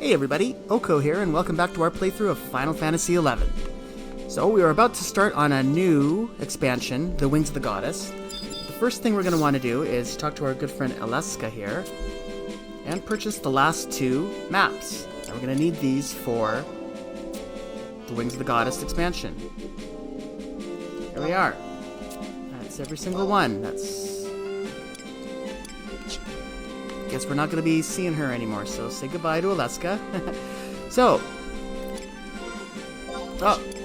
Hey everybody, Oko here, and welcome back to our playthrough of Final Fantasy XI. So we are about to start on a new expansion, The Wings of the Goddess. The first thing we're going to want to do is talk to our good friend Aleska here, and purchase the last two maps. And we're going to need these for The Wings of the Goddess expansion. Here we are. That's every single one. Guess we're not going to be seeing her anymore, so say goodbye to Aleska. So,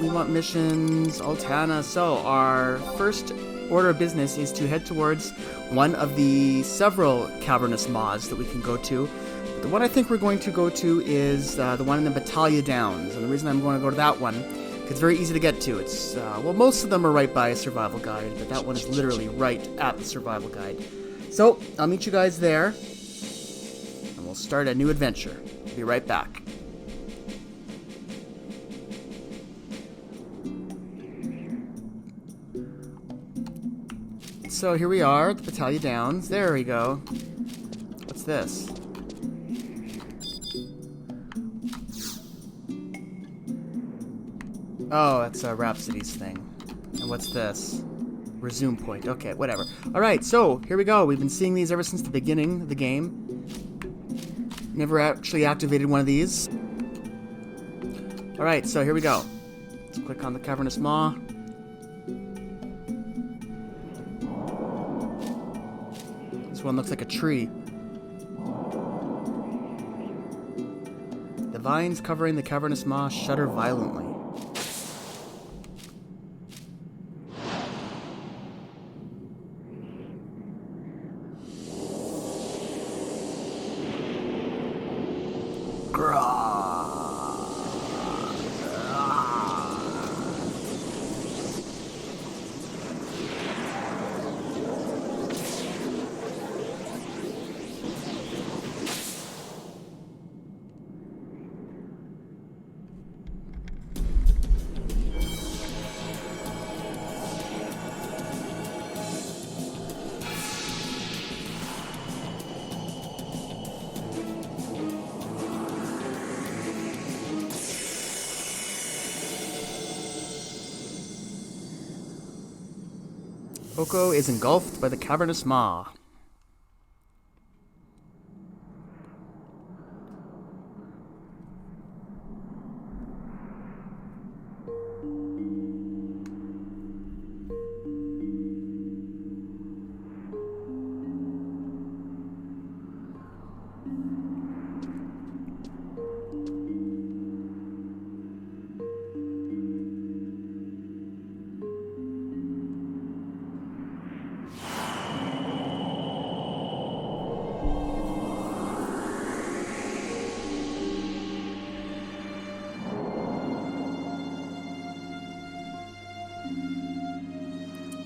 we want missions, Altana. So, our first order of business is to head towards one of the several cavernous maws that we can go to. But the one I think we're going to go to is the one in the Battaglia Downs. And the reason I'm going to go to that one, it's very easy to get to. It's, most of them are right by a survival guide, but that one is literally right at the survival guide. So, I'll meet you guys there. We'll start a new adventure. Be right back. So here we are at the Battaglia Downs. There we go. What's this? Oh, that's Rhapsody's thing. And what's this? Resume point. Okay, whatever. Alright, so here we go. We've been seeing these ever since the beginning of the game. Never actually activated one of these. Alright, so here we go. Let's click on the Cavernous Maw. This one looks like a tree. The vines covering the Cavernous Maw shudder violently. Oko is engulfed by the Cavernous Maw.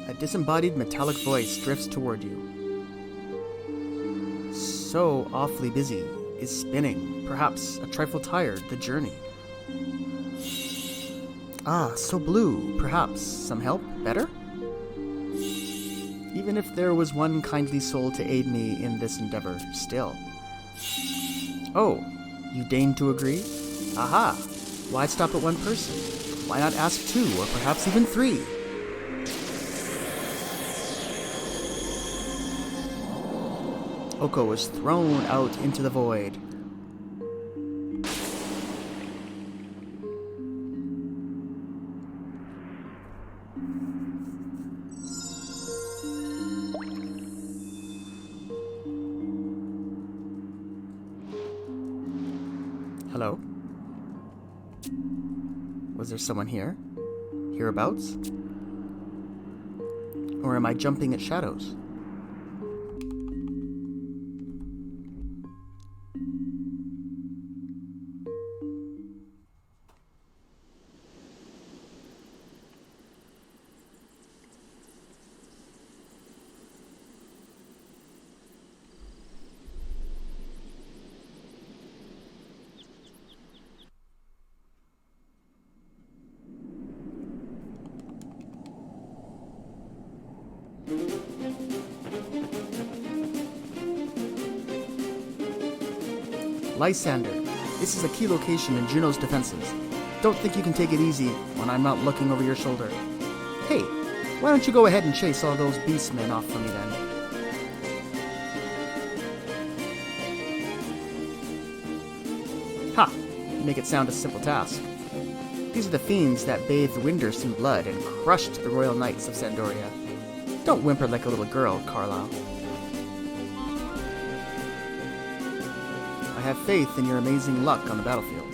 A disembodied metallic voice drifts toward you. So awfully busy, is spinning, perhaps a trifle tired, the journey. Ah, so blue, perhaps some help, better? Even if there was one kindly soul to aid me in this endeavor, still. Oh, you deign to agree? Aha! Why stop at one person? Why not ask two, or perhaps even three? Oko was thrown out into the void. Hello? Was there someone here? Hereabouts? Or am I jumping at shadows? Lysander, This is a key location in Juno's defenses. Don't think you can take it easy when I'm not looking over your shoulder. Hey, why don't you go ahead and chase all those beastmen off for me then? Ha! You make it sound a simple task. These are the fiends that bathed Windurst in blood and crushed the royal knights of Sandoria. Don't whimper like a little girl, Carlisle. I have faith in your amazing luck on the battlefield.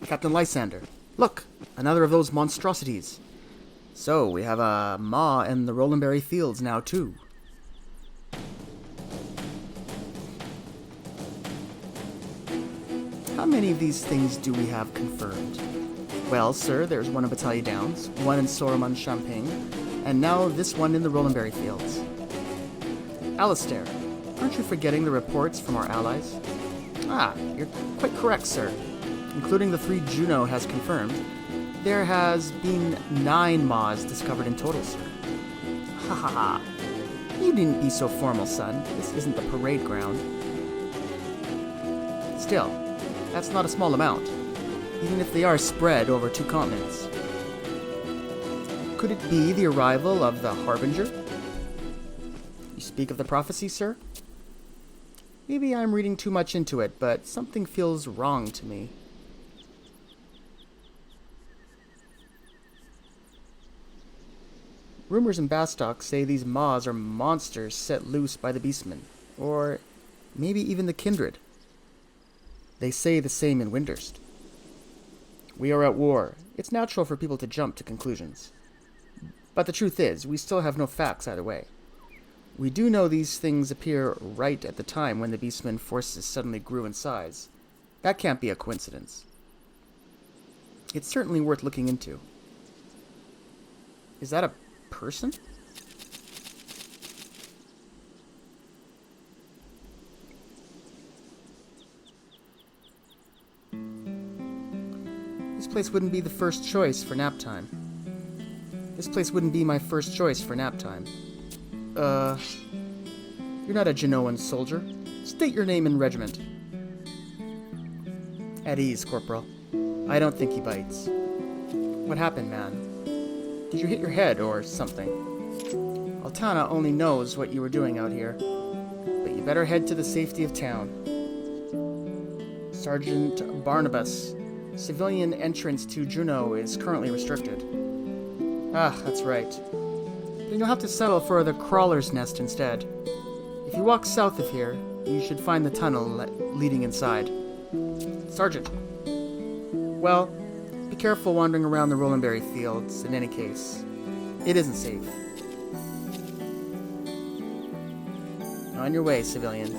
Captain Lysander, look! Another of those monstrosities. So, we have a maw in the Rolandberry Fields now, too. How many of these things do we have confirmed? Well, sir, there's one in Battaglia Downs, one in Soromon-Champagne, and now this one in the Rolandberry Fields. Alistair, aren't you forgetting the reports from our allies? Ah, you're quite correct, sir. Including the 3 Juno has confirmed, there has been 9 maws discovered in total, sir. Ha ha ha. You needn't be so formal, son. This isn't the parade ground. Still, that's not a small amount, even if they are spread over 2 continents. Could it be the arrival of the Harbinger? You speak of the prophecy, sir? Maybe I'm reading too much into it, but something feels wrong to me. Rumors in Bastok say these maws are monsters set loose by the Beastmen, or maybe even the Kindred. They say the same in Windurst. We are at war. It's natural for people to jump to conclusions. But the truth is, we still have no facts either way. We do know these things appear right at the time when the Beastmen forces suddenly grew in size. That can't be a coincidence. It's certainly worth looking into. Is that a person? This place wouldn't be the first choice for nap time. This place wouldn't be my first choice for nap time. You're not a Genoan soldier. State your name and regiment. At ease, Corporal. I don't think he bites. What happened, man? Did you hit your head or something? Altana only knows what you were doing out here, but you better head to the safety of town. Sergeant Barnabas, civilian entrance to Juno is currently restricted. Ah, that's right. Then you'll have to settle for the Crawler's Nest instead. If you walk south of here, you should find the tunnel leading inside. Sergeant. Well, be careful wandering around the Rolandberry Fields, in any case. It isn't safe. On your way, civilian.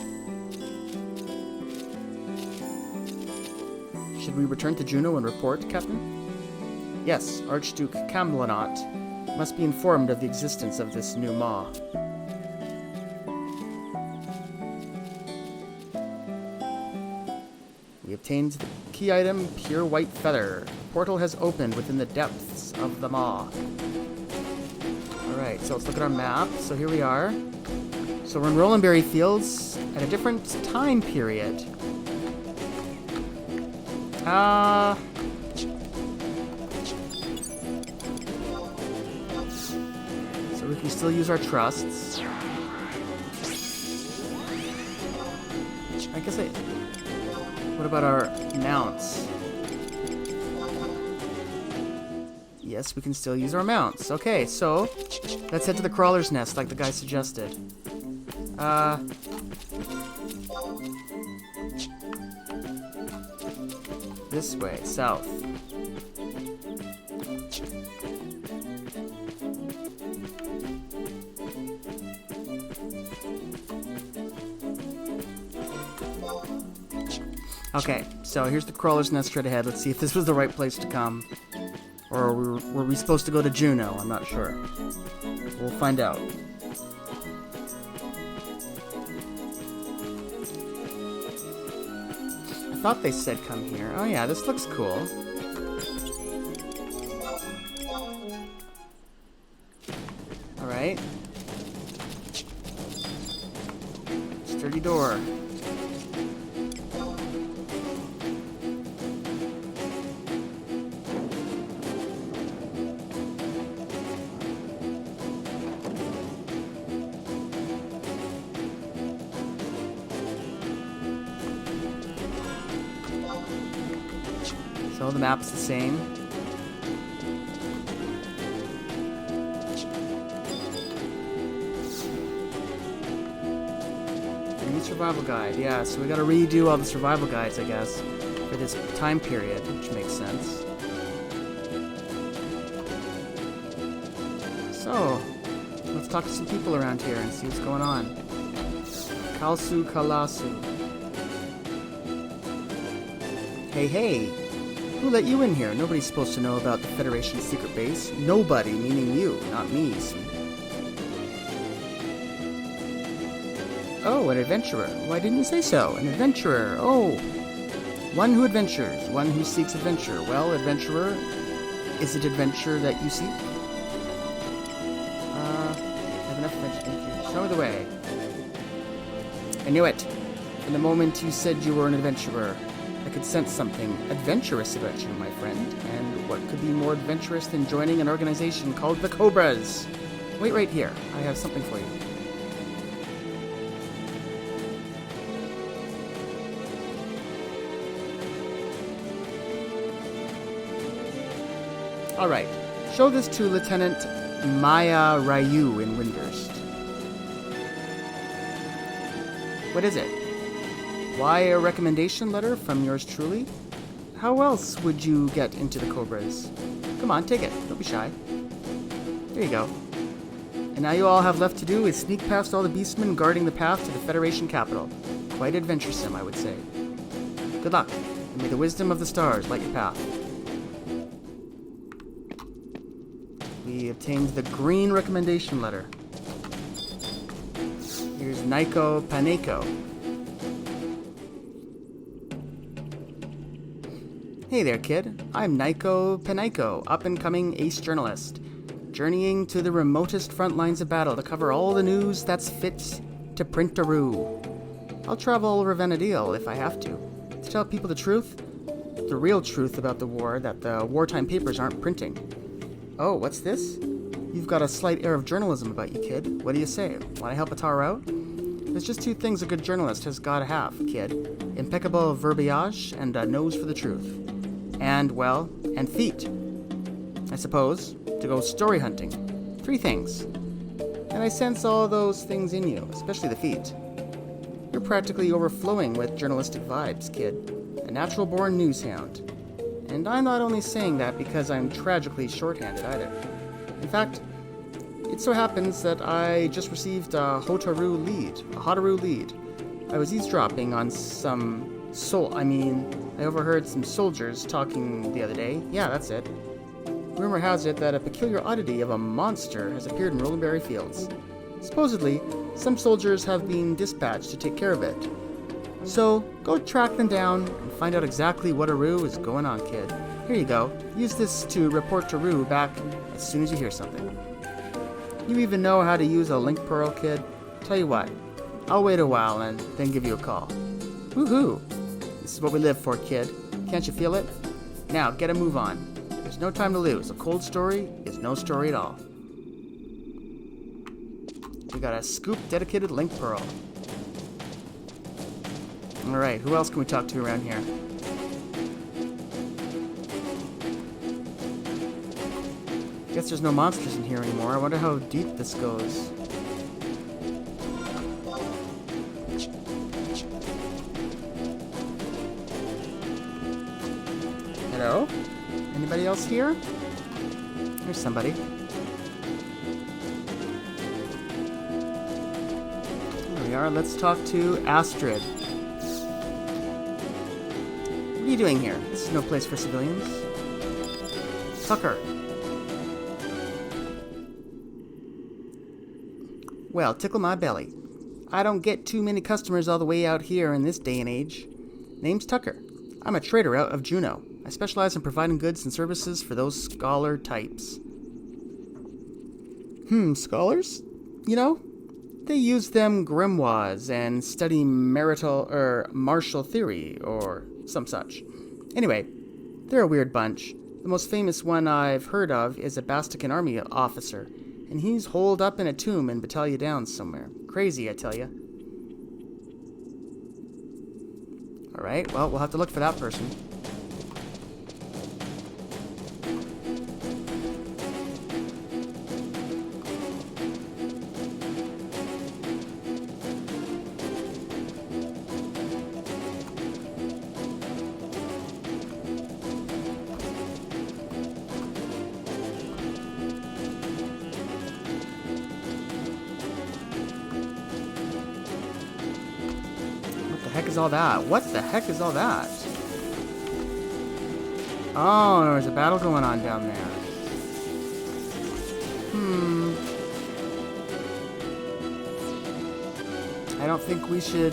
Should we return to Juno and report, Captain? Yes, Archduke Camlanot must be informed of the existence of this new maw. We obtained the key item, Pure White Feather. The portal has opened within the depths of the maw. Alright, so let's look at our map. So here we are. So we're in Rolandberry Fields at a different time period. So we can still use our trusts. I guess what about our mounts? Yes, we can still use our mounts. Okay, so let's head to the Crawler's Nest like the guy suggested. This way, south. Okay, so here's the Crawler's Nest straight ahead. Let's see if this was the right place to come. Or were we supposed to go to Juno? I'm not sure. We'll find out. I thought they said come here. Oh yeah, this looks cool. Alright. Sturdy door. So the map's the same. New survival guide. Yeah, so we gotta redo all the survival guides, I guess, for this time period, which makes sense. So, let's talk to some people around here and see what's going on. Kalsu Kalasu. Hey, hey! Who let you in here? Nobody's supposed to know about the Federation's secret base. Nobody, meaning you, not me. Oh, an adventurer. Why didn't you say so? An adventurer. Oh. One who adventures. One who seeks adventure. Well, adventurer, is it adventure that you seek? I have enough adventure. Thank you. Show me the way. I knew it. From the moment you said you were an adventurer, I could sense something adventurous about you, my friend. And what could be more adventurous than joining an organization called the Cobras? Wait right here. I have something for you. Alright. Show this to Lieutenant Maya Ryu in Windurst. What is it? Why a recommendation letter from yours truly? How else would you get into the Cobras? Come on, take it. Don't be shy. There you go. And now you all have left to do is sneak past all the beastmen guarding the path to the Federation capital. Quite adventuresome, I would say. Good luck, and may the wisdom of the stars light your path. We obtained the green recommendation letter. Here's Naiko Paneko. Hey there, kid. I'm Naiko Paneko, up-and-coming ace journalist, journeying to the remotest front lines of battle to cover all the news that's fit to print-a-roo. I'll travel Revenadil if I have to tell people the truth, the real truth about the war that the wartime papers aren't printing. Oh, what's this? You've got a slight air of journalism about you, kid. What do you say? Want to help Atara out? There's just two things a good journalist has got to have, kid. Impeccable verbiage and a nose for the truth. And, well, and feet. I suppose, to go story hunting. 3 things. And I sense all those things in you, especially the feet. You're practically overflowing with journalistic vibes, kid. A natural-born news hound. And I'm not only saying that because I'm tragically shorthanded either. In fact, it so happens that I just received a Hotaru lead. I was eavesdropping on I overheard some soldiers talking the other day. Yeah, that's it. Rumor has it that a peculiar oddity of a monster has appeared in Rollenberry Fields. Supposedly, some soldiers have been dispatched to take care of it. So, go track them down and find out exactly what Aru is going on, kid. Here you go. Use this to report to Aru back as soon as you hear something. You even know how to use a link pearl, kid? Tell you what, I'll wait a while and then give you a call. Woohoo! This is what we live for, kid. Can't you feel it? Now, get a move on. There's no time to lose. A cold story is no story at all. We got a scoop dedicated link pearl. Alright, who else can we talk to around here? Guess there's no monsters in here anymore. I wonder how deep this goes. Hello? Anybody else here? There's somebody. Here we are. Let's talk to Astrid. What are you doing here? This is no place for civilians. Tucker. Well, tickle my belly. I don't get too many customers all the way out here in this day and age. Name's Tucker. I'm a trader out of Juno. I specialize in providing goods and services for those scholar types. Scholars? You know, they use them grimoires and study martial theory or some such. Anyway, they're a weird bunch. The most famous one I've heard of is a Bastican army officer, and he's holed up in a tomb in Battaglia Downs somewhere. Crazy, I tell ya. Alright, well, we'll have to look for that person. All that? What the heck is all that? Oh, there's a battle going on down there. I don't think we should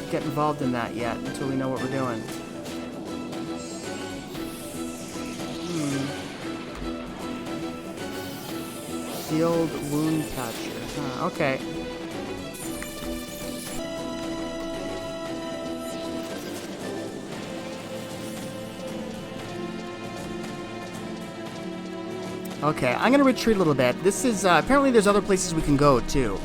get involved in that yet until we know what we're doing. Field wound patcher. Okay. Okay, I'm going to retreat a little bit. This is, apparently there's other places we can go, too.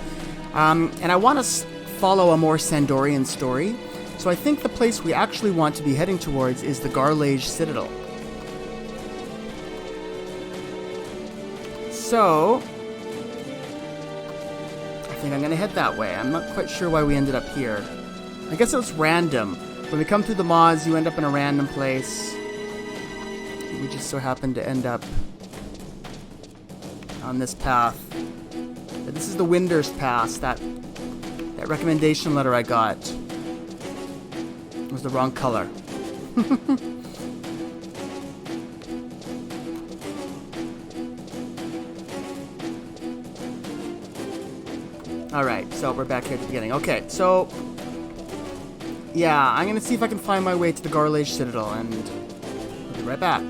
And I want to follow a more Sandorian story. So I think the place we actually want to be heading towards is the Garlage Citadel. So, I think I'm going to head that way. I'm not quite sure why we ended up here. I guess it was random. When we come through the mods, you end up in a random place. We just so happen to end up on this path. But this is the Windurst Pass. That recommendation letter I got was the wrong color. Alright, so we're back here at the beginning. Okay, so yeah, I'm gonna see if I can find my way to the Garlage Citadel, and I'll be right back.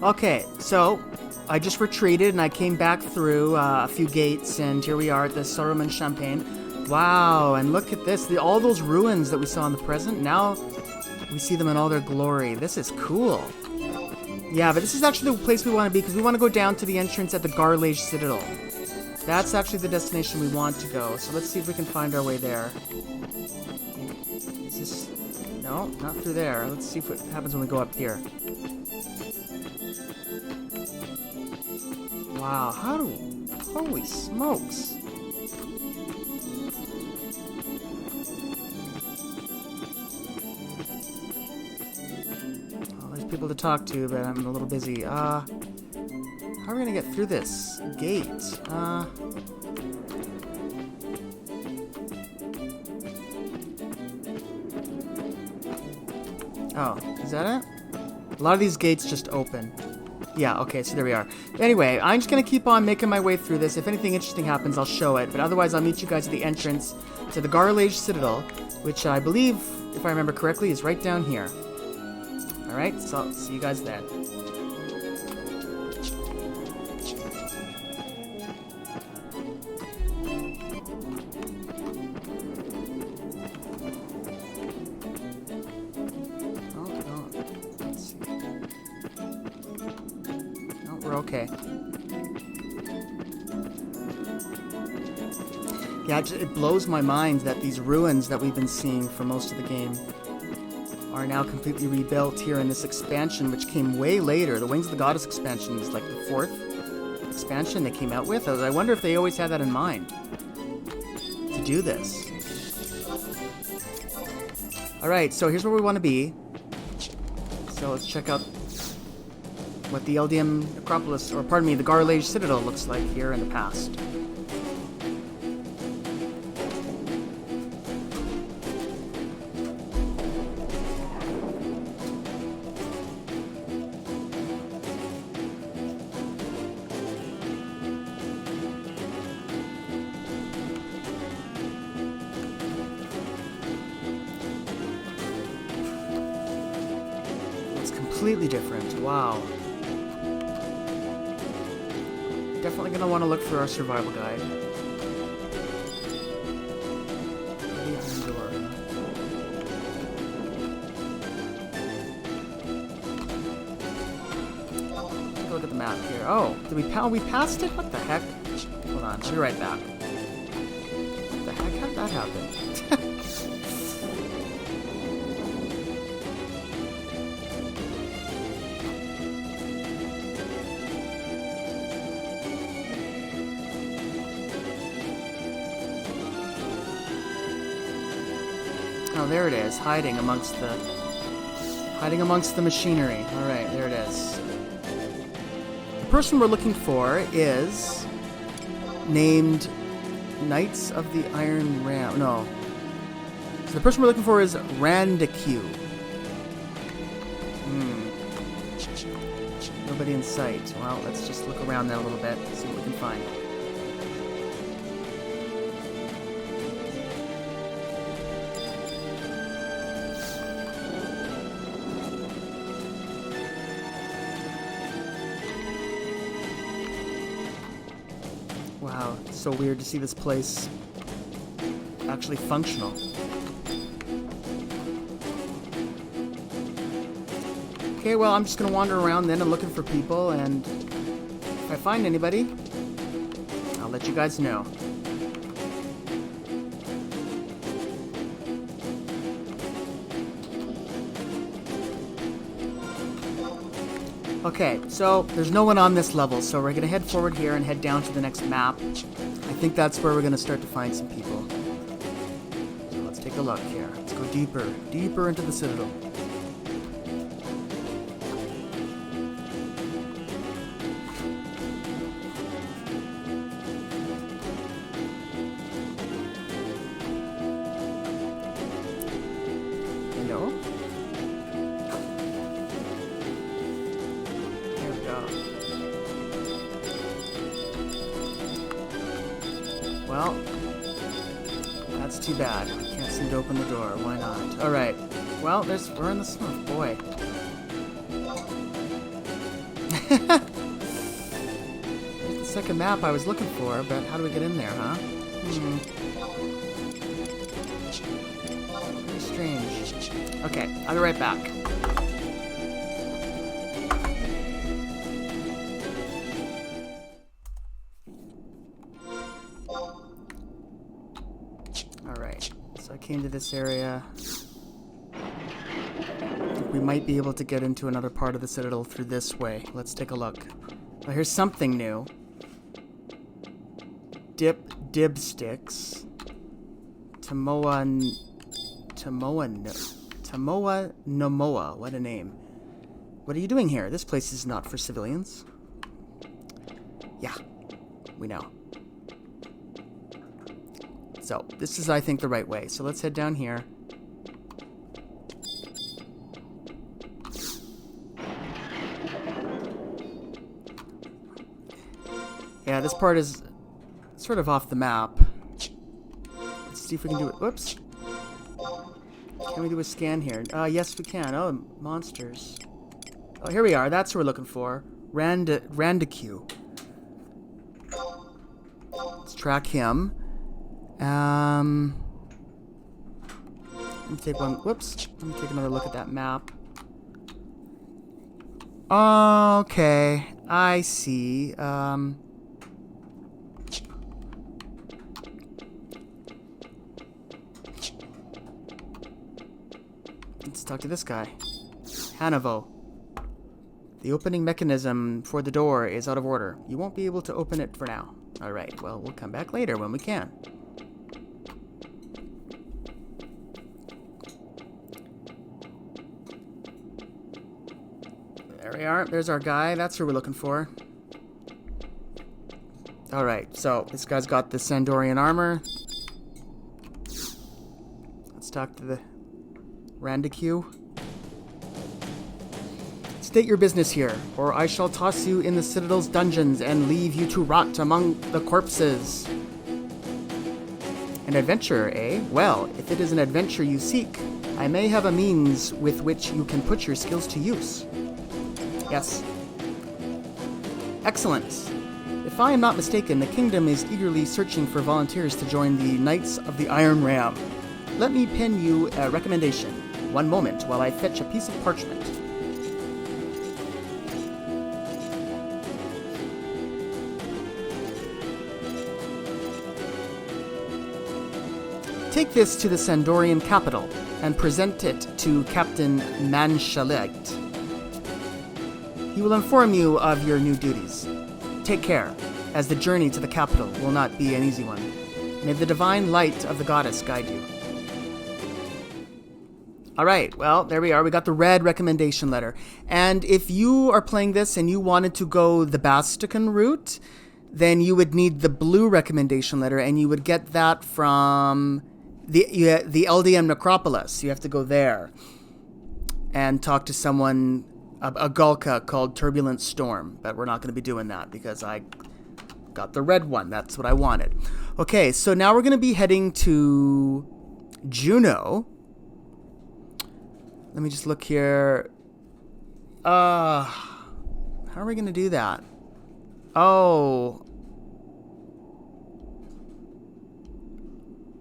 Okay, so I just retreated and I came back through a few gates, and here we are at the Saruman Champagne. Wow, and look at this. All those ruins that we saw in the present, now we see them in all their glory. This is cool. Yeah, but this is actually the place we want to be, because we want to go down to the entrance at the Garlage Citadel. That's actually the destination we want to go. So let's see if we can find our way there. Is this... No, not through there. Let's see what happens when we go up here. Wow, holy smokes. Well, there's people to talk to, but I'm a little busy. How are we gonna get through this gate? Oh, is that it? A lot of these gates just open. Yeah, okay, so there we are. Anyway, I'm just going to keep on making my way through this. If anything interesting happens, I'll show it. But otherwise, I'll meet you guys at the entrance to the Garlage Citadel, which I believe, if I remember correctly, is right down here. Alright, so I'll see you guys then. Okay. Yeah, it blows my mind that these ruins that we've been seeing for most of the game are now completely rebuilt here in this expansion, which came way later. The Wings of the Goddess expansion is like the 4th expansion they came out with. I wonder if they always had that in mind to do this. Alright, so here's where we want to be. So let's check out what the Eldium Acropolis, or pardon me, the Garlage Citadel looks like here in the past. completely different. Wow. Definitely gonna want to look for our survival guide. Take a look at the map here. Oh, did we passed it? What the heck? Hold on, I'll be right back. What the heck? How did that happen? Oh, there it is, hiding amongst the machinery. All right, there it is. The person we're looking for is named Knights of the Iron Ram. No. So the person we're looking for is Randique. Nobody in sight. Well, let's just look around then a little bit, see what we can find. Wow, it's so weird to see this place actually functional. Okay, well, I'm just gonna wander around then and looking for people, and if I find anybody, I'll let you guys know. Okay, so there's no one on this level, so we're gonna head forward here and head down to the next map. I think that's where we're gonna start to find some people. So let's take a look here. Let's go deeper into the Citadel. Hello? Well, that's too bad. I can't seem to open the door. Why not? Alright. Well, we're in the smoke. Boy. There's the second map I was looking for, but how do we get in there, huh? Very strange. Okay, I'll be right back. Alright, so I came to this area. I think we might be able to get into another part of the Citadel through this way. Let's take a look. Well, here's something new. Dibsticks. Tomoa Nomoa. What a name. What are you doing here? This place is not for civilians. Yeah, we know. So, this is, I think, the right way. So let's head down here. Yeah, this part is sort of off the map. Let's see if we can do it. Whoops. Can we do a scan here? Yes, we can. Oh, monsters. Oh, here we are. That's what we're looking for. Randique. Let's track him. Let me take one. Whoops. Let me take another look at that map. Okay. I see. Let's talk to this guy. Hanovo. The opening mechanism for the door is out of order. You won't be able to open it for now. Alright, well, we'll come back later when we can. There we are. There's our guy. That's who we're looking for. Alright, so this guy's got the Sandorian armor. Let's talk to the Randique. State your business here, or I shall toss you in the Citadel's dungeons and leave you to rot among the corpses. An adventure, eh? Well, if it is an adventure you seek, I may have a means with which you can put your skills to use. Yes. Excellent. If I am not mistaken, the kingdom is eagerly searching for volunteers to join the Knights of the Iron Ram. Let me pen you a recommendation. One moment while I fetch a piece of parchment. Take this to the Sandorian capital and present it to Captain Manchalet. He will inform you of your new duties. Take care, as the journey to the capital will not be an easy one. May the divine light of the goddess guide you. Alright, well, there we are. We got the red recommendation letter. And if you are playing this and you wanted to go the Bastican route, then you would need the blue recommendation letter, and you would get that from the LDM Necropolis. You have to go there and talk to someone, a Gulka called Turbulent Storm. But we're not going to be doing that because I got the red one. That's what I wanted. Okay, so now we're going to be heading to Juno. Let me just look here. How are we going to do that? Oh.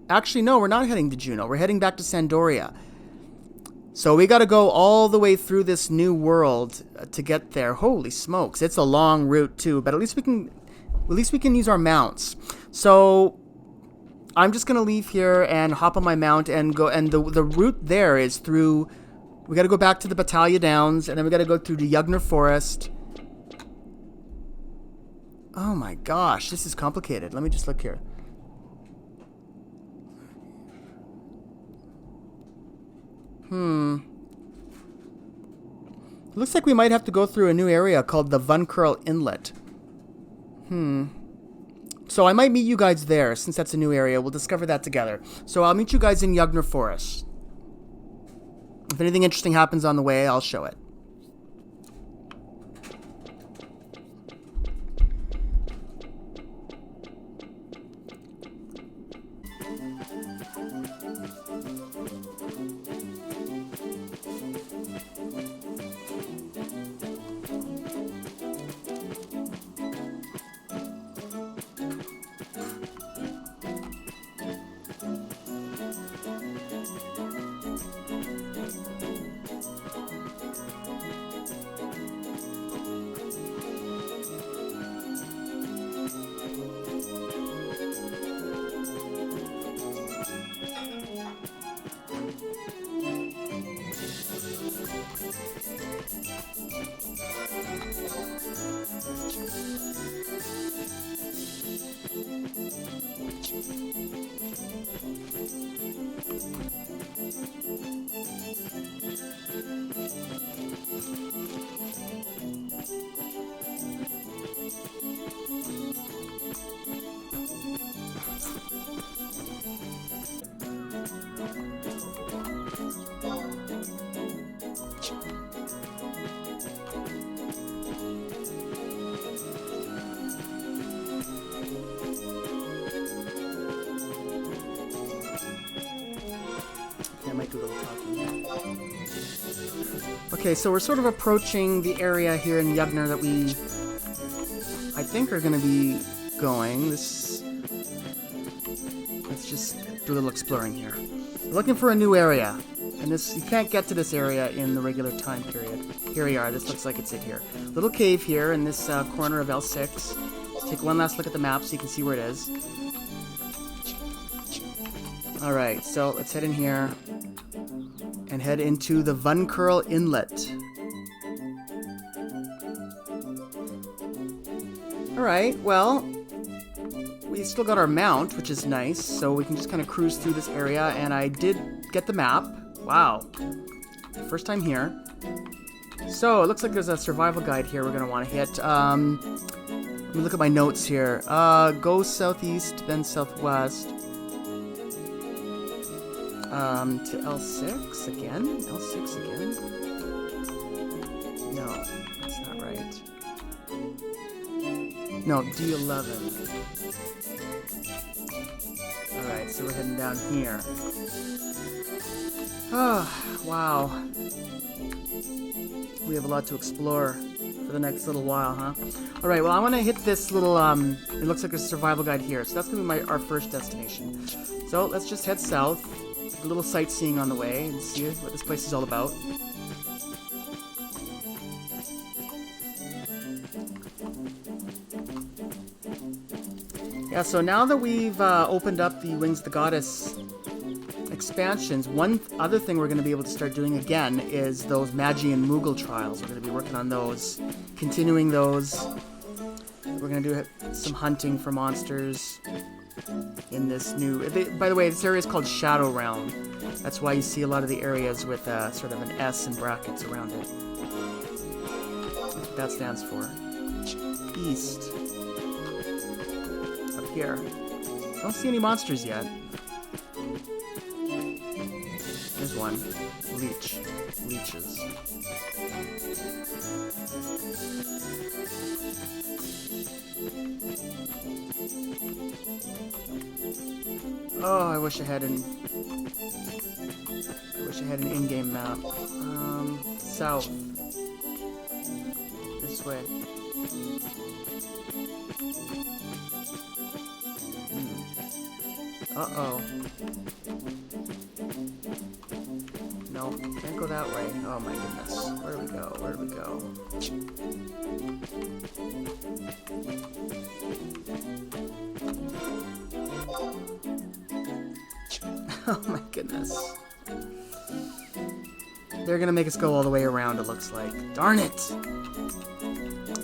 Actually, no, we're not heading to Juno. We're heading back to Sandoria. So we got to go all the way through this new world to get there. Holy smokes. It's a long route too, but at least we can use our mounts. So I'm just going to leave here and hop on my mount and go, and the route there is through. We got to go back to the Battaglia Downs, and then we got to go through the Yugner Forest. Oh my gosh, this is complicated. Let me just look here. Looks like we might have to go through a new area called the Vunkurl Inlet. So I might meet you guys there, since that's a new area. We'll discover that together. So I'll meet you guys in Yugner Forest. If anything interesting happens on the way, I'll show it. Okay, so we're sort of approaching the area here in Yugner that we, I think, are going to be going. Let's just do a little exploring here. We're looking for a new area, and you can't get to this area in the regular time period. Here we are. This looks like it's it here. Little cave here in this corner of L6. Let's take one last look at the map so you can see where it is. All right, so let's head in here and head into the Vunkurl Inlet. Alright, well, we still got our mount, which is nice, so we can just kind of cruise through this area, and I did get the map. Wow. First time here. So, it looks like there's a survival guide here we're going to want to hit. Let me look at my notes here. Go southeast, then southwest. To L6 again? L6 again? No, that's not right. No, D11. Alright, so we're heading down here. Oh, wow. We have a lot to explore for the next little while, huh? Alright, well, I want to hit this little, it looks like a survival guide here. So that's going to be our first destination. So let's just head south, a little sightseeing on the way, and see what this place is all about. Yeah, so now that we've opened up the Wings of the Goddess expansions, one other thing we're going to be able to start doing again is those Magi and Moogle trials. We're going to be working on those, continuing those. We're going to do some hunting for monsters in this new... By the way, this area is called Shadow Realm. That's why you see a lot of the areas with sort of an S in brackets around it. That's what that stands for. East. Up here. Don't see any monsters yet. There's one. Leech. Leeches. Oh, I wish I had an in-game map. South. This way. Uh-oh. No, can't go that way. Oh my goodness. Where do we go? Where do we go? Oh my goodness. They're gonna make us go all the way around, it looks like. Darn it!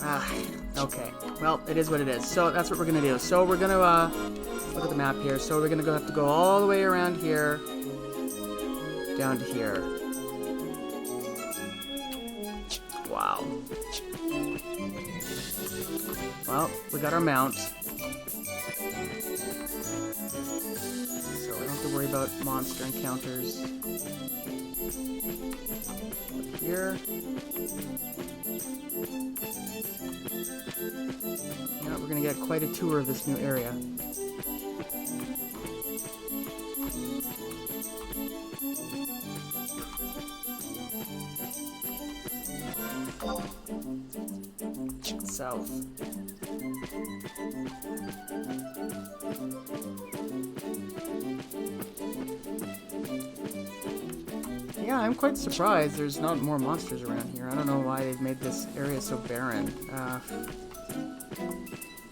Ah, okay. Well, it is what it is. So that's what we're gonna do. So we're gonna, look at the map here. So we're gonna have to go all the way around here, down to here. Wow. Well, we got our mount. So we don't have to worry about monster encounters. Up here. Yeah, we're gonna get quite a tour of this new area. South. Yeah, I'm quite surprised there's not more monsters around here. I don't know why they've made this area so barren. I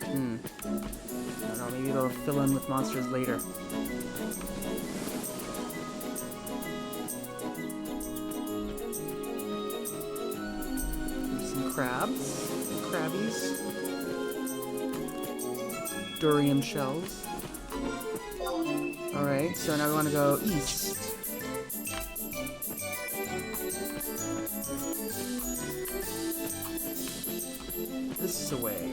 don't know, maybe they'll fill in with monsters later. There's some crabs. Crabbies. Durian shells. Alright, so now we want to go east. This way.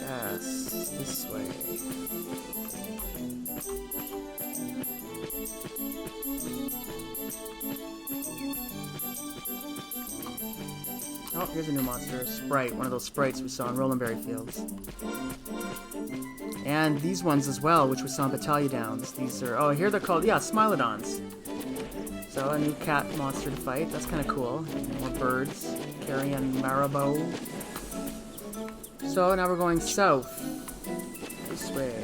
Yes, this way. Oh, here's a new monster. A sprite. One of those sprites we saw in Rolandberry Fields. And these ones as well, which we saw in Battalion Downs. These are... Oh, here they're called... Yeah, Smilodons. So, a new cat monster to fight. That's kind of cool. More birds. Carrion Marabou. So, now we're going south. This way.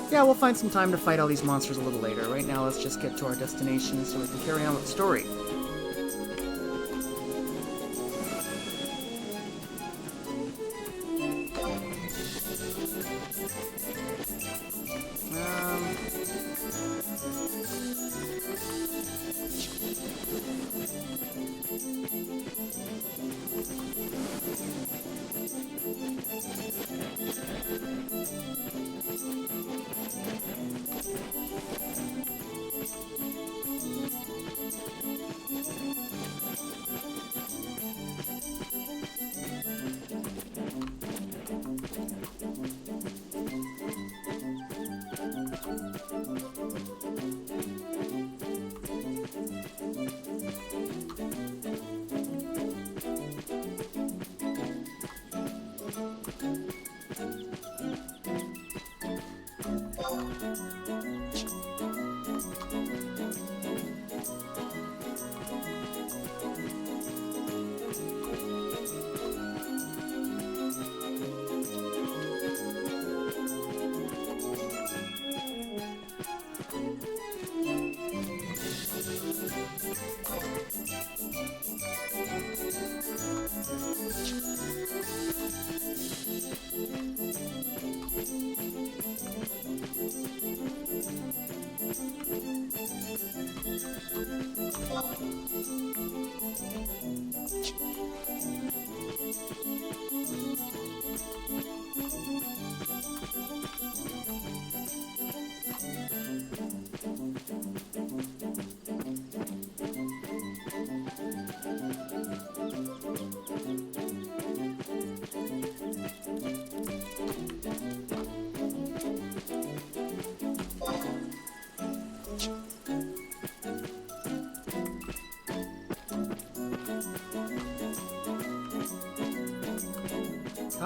Yeah, we'll find some time to fight all these monsters a little later. Right now, let's just get to our destination so we can carry on with the story.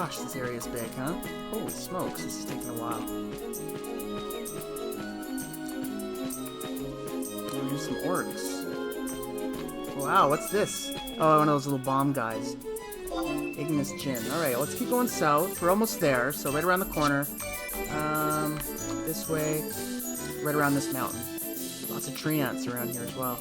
Gosh, this area is big, huh? Holy smokes, this is taking a while. Oh, here's some orcs. Wow, what's this? Oh, one of those little bomb guys. Ignis Jinn. Alright, let's keep going south. We're almost there, so right around the corner. This way. Right around this mountain. Lots of tree ants around here as well.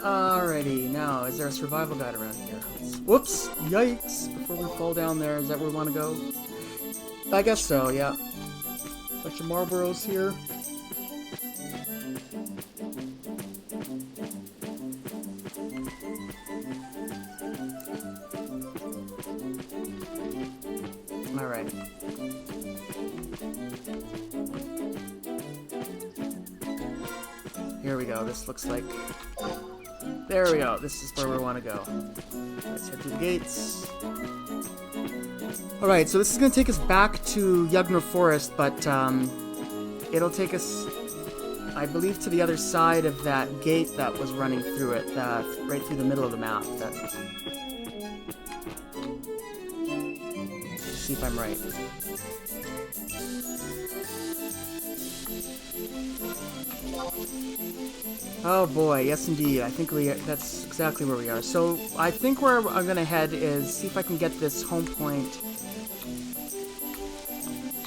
Alrighty, now, is there a survival guide around here? Whoops! Yikes! Before we fall down there, is that where we want to go? I guess so, yeah. Bunch of Marlboros here. Alright. Here we go, this looks like... There we go, this is where we want to go. Let's head through the gates. Alright, so this is going to take us back to Yugner Forest, but it'll take us, I believe, to the other side of that gate that was running through it, right through the middle of the map. See if I'm right. Oh boy, yes indeed. I think that's exactly where we are. So I think where I'm gonna head is see if I can get this home point.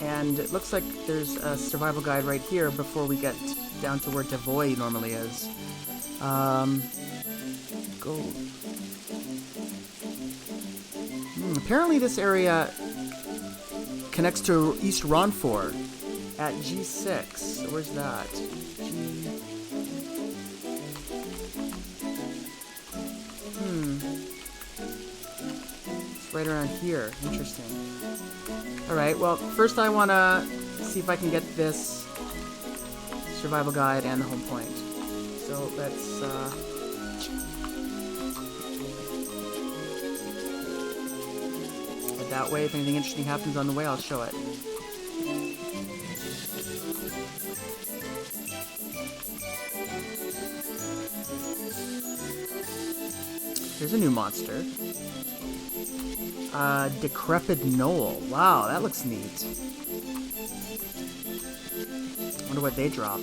And it looks like there's a survival guide right here before we get down to where Devoy normally is. Go. Apparently this area connects to East Ronfor at G6. So where's that? It's right around here. Interesting. Alright, well, first I want to see if I can get this survival guide and the home point. So let's, head that way. If anything interesting happens on the way, I'll show it. Here's a new monster. Decrepit Knoll. Wow, that looks neat. Wonder what they drop.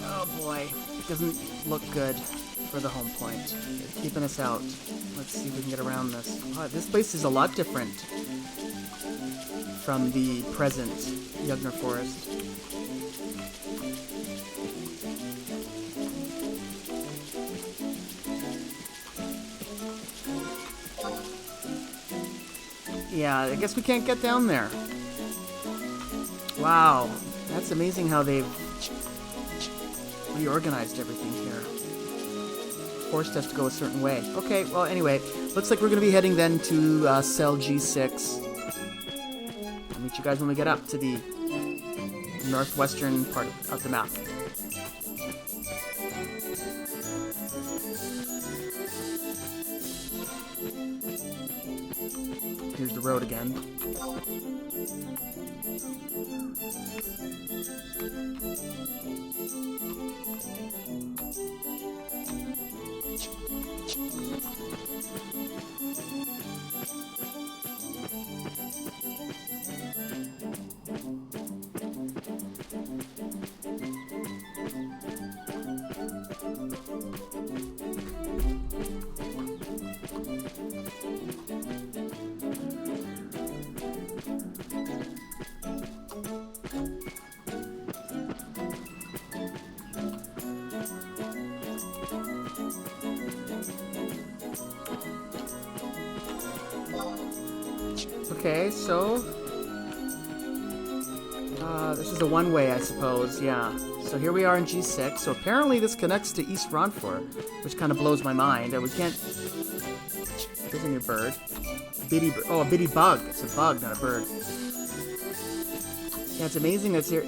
Oh boy, it doesn't look good for the home point. They're keeping us out. Let's see if we can get around this. Oh, this place is a lot different from the present Yugner Forest. Yeah, I guess we can't get down there. Wow, that's amazing how they've reorganized everything here. Forced us to go a certain way. Okay, well, anyway, looks like we're going to be heading then to cell G6. I'll meet you guys when we get up to the northwestern part of the map. Here's the road again. Okay, so... this is a one-way, I suppose, yeah. So here we are in G6. So apparently this connects to East Ronfor, which kind of blows my mind. We can't... There's a new bird. Bitty... Oh, a bitty bug. It's a bug, not a bird. Yeah, it's amazing that it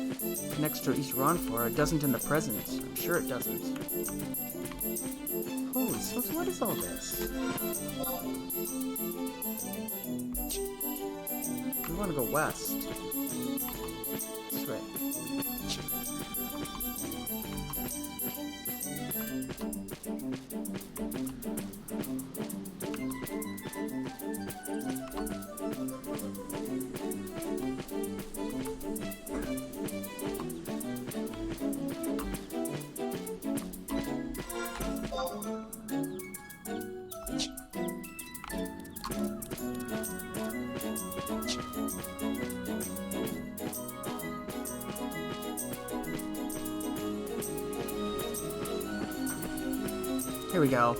connects to East Ronfor. It doesn't in the present. I'm sure it doesn't. Holy smokes, what is all this? We want to go west. This way. Here we go.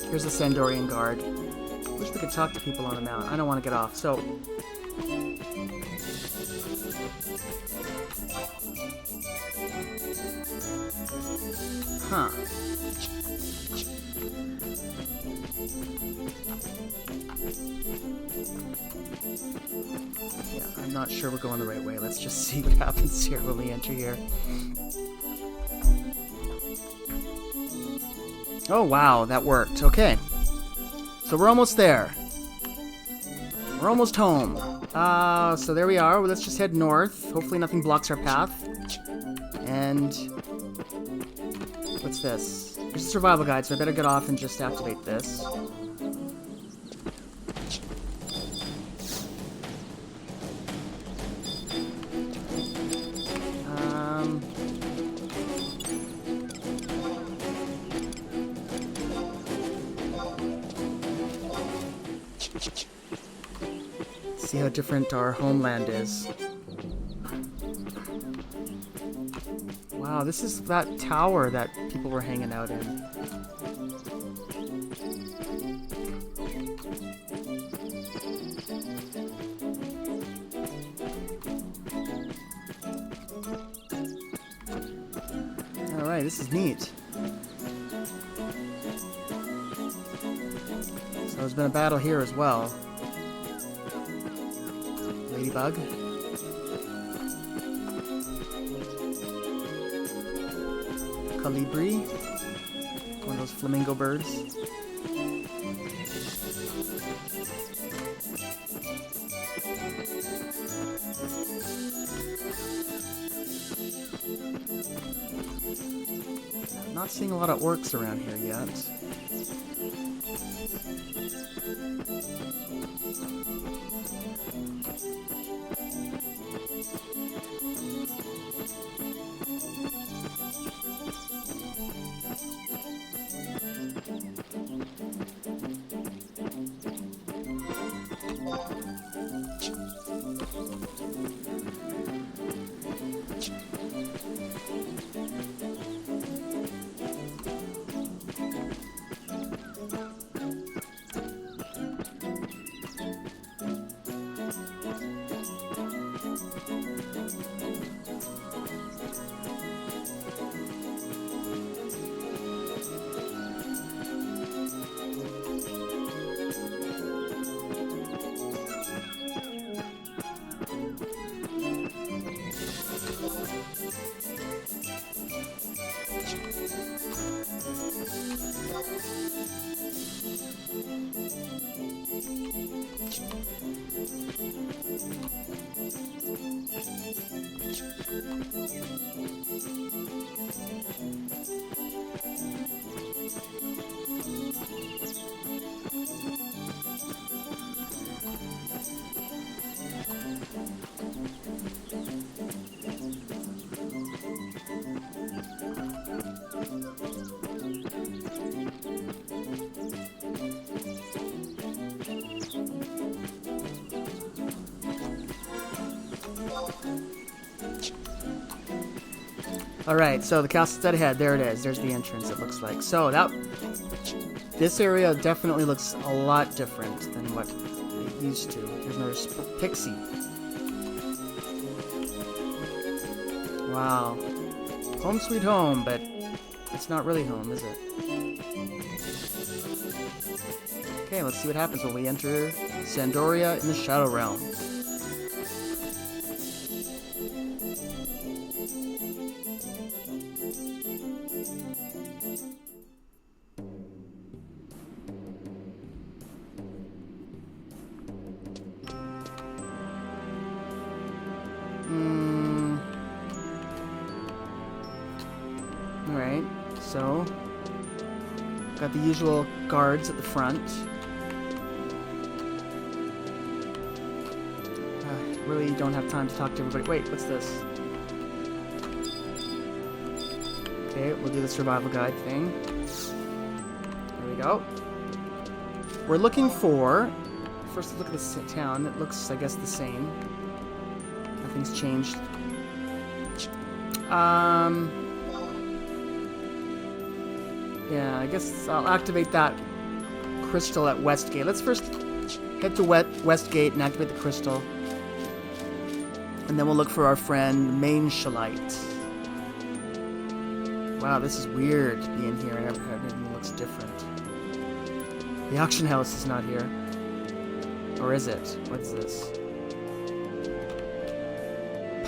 Here's the Sandorian guard. Wish we could talk to people on the mount. I don't want to get off, so... Huh. Yeah, I'm not sure we're going the right way. Let's just see what happens here when we enter here. Oh, wow, that worked. Okay. So we're almost there. We're almost home. So there we are. Well, let's just head north. Hopefully nothing blocks our path. And... what's this? There's a survival guide, so I better get off and just activate this. See how different our homeland is. Wow, this is that tower that people were hanging out in. Alright, this is neat. So there's been a battle here as well. Ladybug. Colibri. One of those flamingo birds. Not seeing a lot of orcs around here yet. Alright, so the castle's dead ahead. There it is. There's the entrance, it looks like. So, this area definitely looks a lot different than what get used to. There's another pixie. Wow. Home sweet home, but it's not really home, is it? Okay, let's see what happens when we enter Sandoria in the Shadow Realms. Alright, so got the usual guards at the front. Really don't have time to talk to everybody. Wait, what's this? Okay, we'll do the survival guide thing. There we go. We're looking for... First, look at this town. It looks, I guess, the same. Nothing's changed. Yeah, I guess I'll activate that crystal at Westgate. Let's first head to Westgate and activate the crystal. And then we'll look for our friend Mainshalite. Wow, this is weird being here. Everything looks different. The auction house is not here. Or is it? What's this?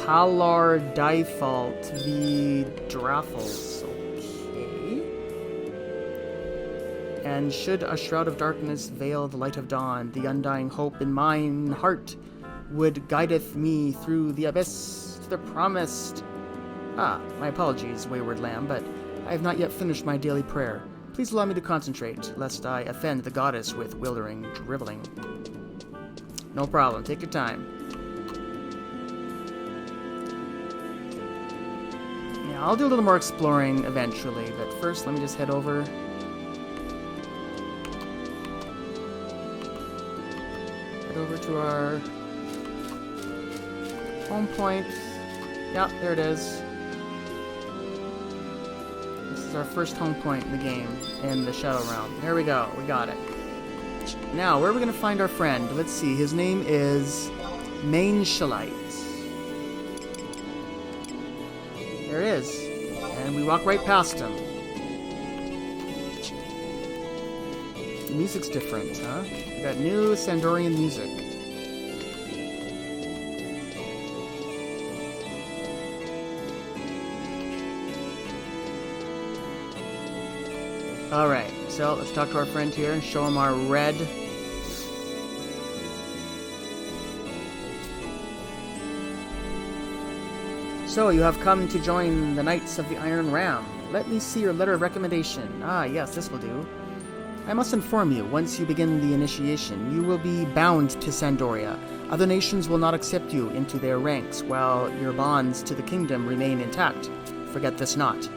Palar Default v Draffles. Okay. And should a shroud of darkness veil the light of dawn, the undying hope in mine heart would guideth me through the abyss to the promised... my apologies, wayward lamb, but I have not yet finished my daily prayer. Please allow me to concentrate, lest I offend the goddess with wildering dribbling. No problem, take your time. Yeah, I'll do a little more exploring eventually, but first let me just head over... to our home point. Yeah, there it is. This is our first home point in the game, in the Shadow Realm. There we go, we got it. Now, where are we going to find our friend? Let's see, his name is Mainshalite. There it is. And we walk right past him. The music's different, huh? We got new Sandorian music. Alright, so let's talk to our friend here and show him our red. So, you have come to join the Knights of the Iron Ram. Let me see your letter of recommendation. Ah, yes, this will do. I must inform you, once you begin the initiation, you will be bound to Sandoria. Other nations will not accept you into their ranks, while your bonds to the kingdom remain intact. Forget this not.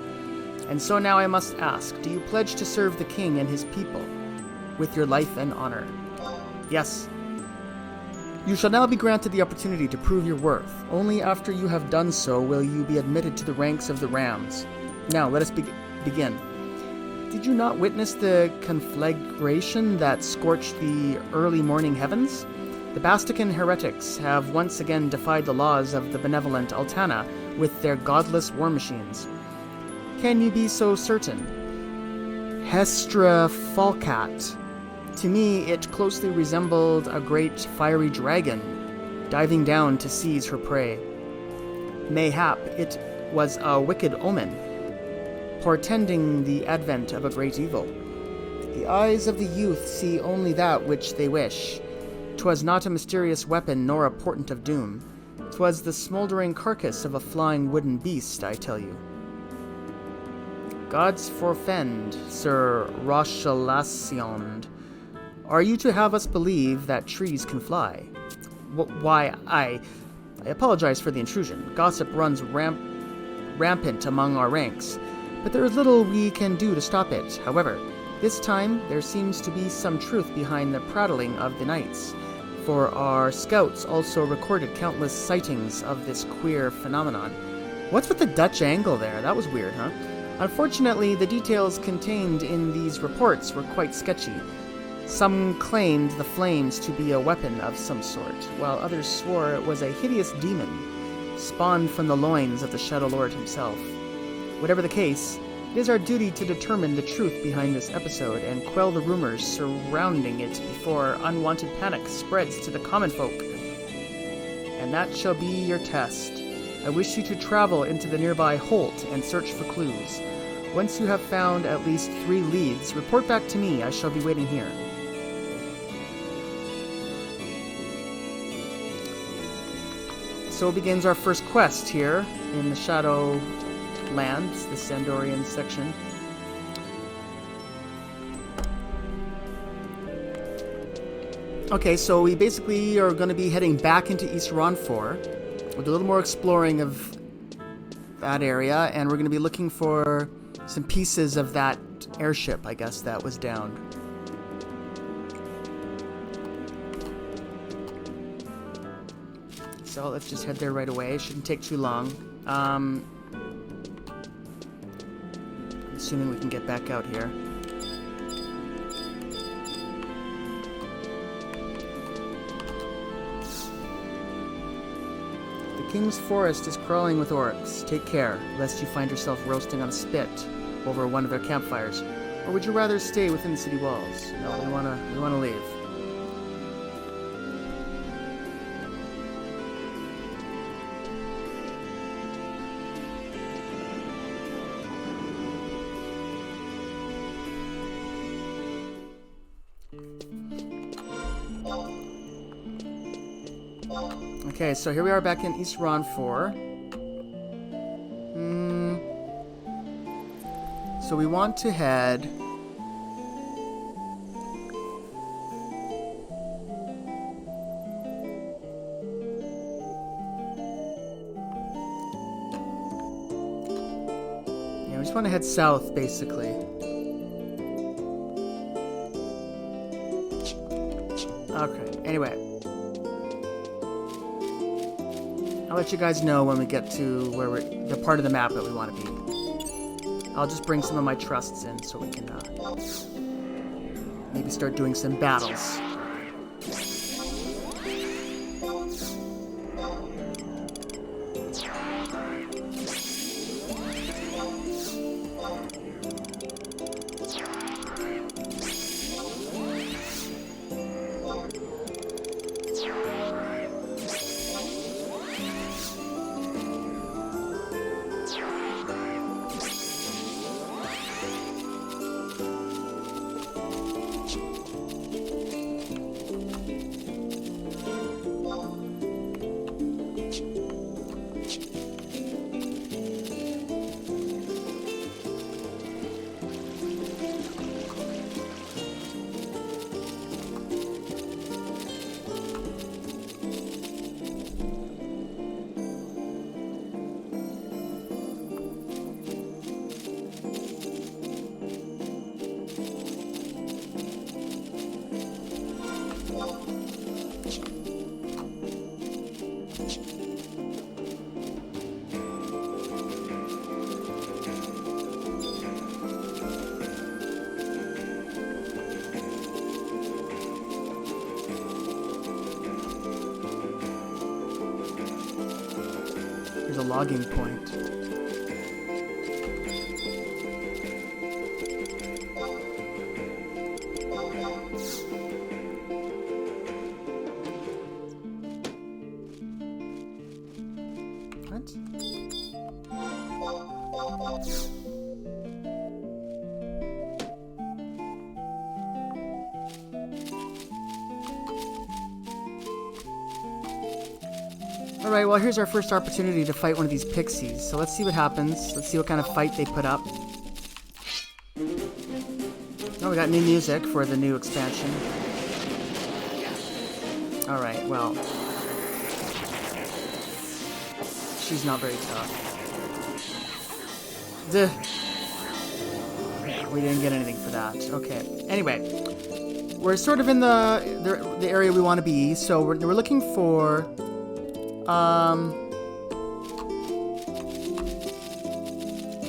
And so now I must ask, do you pledge to serve the king and his people with your life and honor? Yes. You shall now be granted the opportunity to prove your worth. Only after you have done so will you be admitted to the ranks of the Rams. Now, let us begin. Did you not witness the conflagration that scorched the early morning heavens? The Bastican heretics have once again defied the laws of the benevolent Altana with their godless war machines. Can you be so certain? Hestra Falcat. To me, it closely resembled a great fiery dragon, diving down to seize her prey. Mayhap it was a wicked omen, portending the advent of a great evil. The eyes of the youth see only that which they wish. 'Twas not a mysterious weapon nor a portent of doom. 'Twas the smoldering carcass of a flying wooden beast, I tell you. Gods forfend, Sir Rochelaciond. Are you to have us believe that trees can fly? Why, I apologize for the intrusion. Gossip runs rampant among our ranks, but there is little we can do to stop it. However, this time there seems to be some truth behind the prattling of the knights, for our scouts also recorded countless sightings of this queer phenomenon. What's with the Dutch angle there? That was weird, huh? Unfortunately, the details contained in these reports were quite sketchy. Some claimed the flames to be a weapon of some sort, while others swore it was a hideous demon, spawned from the loins of the Shadow Lord himself. Whatever the case, it is our duty to determine the truth behind this episode and quell the rumors surrounding it before unwanted panic spreads to the common folk. And that shall be your test. I wish you to travel into the nearby Holt and search for clues. Once you have found at least 3 leads, report back to me. I shall be waiting here. So begins our first quest here in the Shadow Lands, the Sandorian section. Okay, so we basically are going to be heading back into East Ronfor with a little more exploring of that area, and we're going to be looking for some pieces of that airship, I guess, that was down. So let's just head there right away. It shouldn't take too long. Assuming we can get back out here. The King's Forest is crawling with orcs. Take care, lest you find yourself roasting on a spit over one of their campfires. Or would you rather stay within the city walls? No, we wanna leave. Okay, so here we are back in East Ronfor. So we want to head... Yeah, we just want to head south, basically. Okay, anyway. I'll let you guys know when we get to where the part of the map that we want to be. I'll just bring some of my trusts in so we can maybe start doing some battles. Here's a logging point. What? Alright, well here's our first opportunity to fight one of these pixies. So let's see what happens. Let's see what kind of fight they put up. Oh, we got new music for the new expansion. Alright, well. She's not very tough. Duh. We didn't get anything for that. Okay. Anyway. We're sort of in the area we want to be, so we're looking for...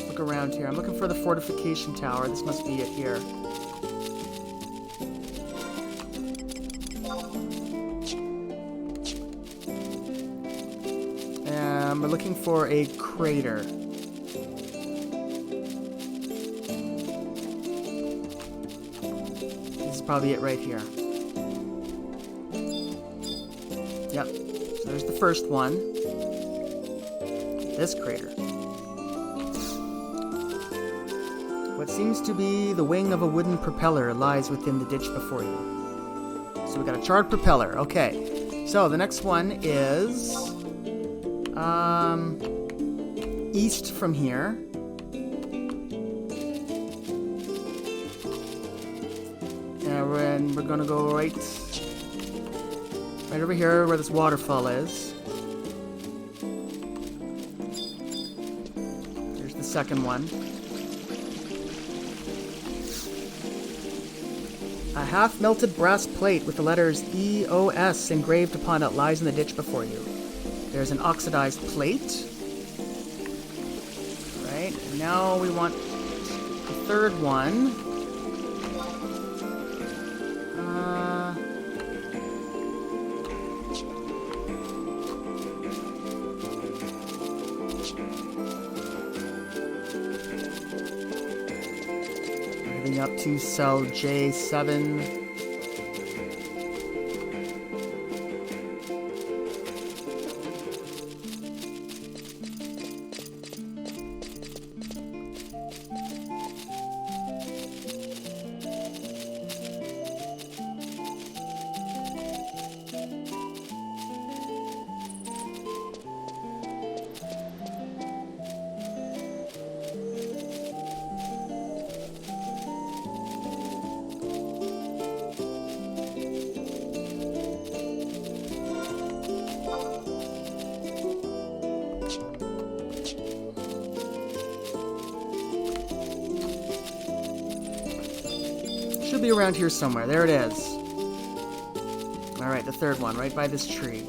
look around here. I'm looking for the fortification tower. This must be it here. looking for a crater. This is probably it right here. Yep. So there's the first one. This crater. What seems to be the wing of a wooden propeller lies within the ditch before you. So we got a charred propeller. Okay. So the next one is east from here. And we're gonna go right over here where this waterfall is. There's the second one. A half-melted brass plate with the letters EOS engraved upon it lies in the ditch before you. There's an oxidized plate. Right, and now we want the third one. Moving up to cell J7. Should be around here somewhere. There it is. Alright, the third one, right by this tree.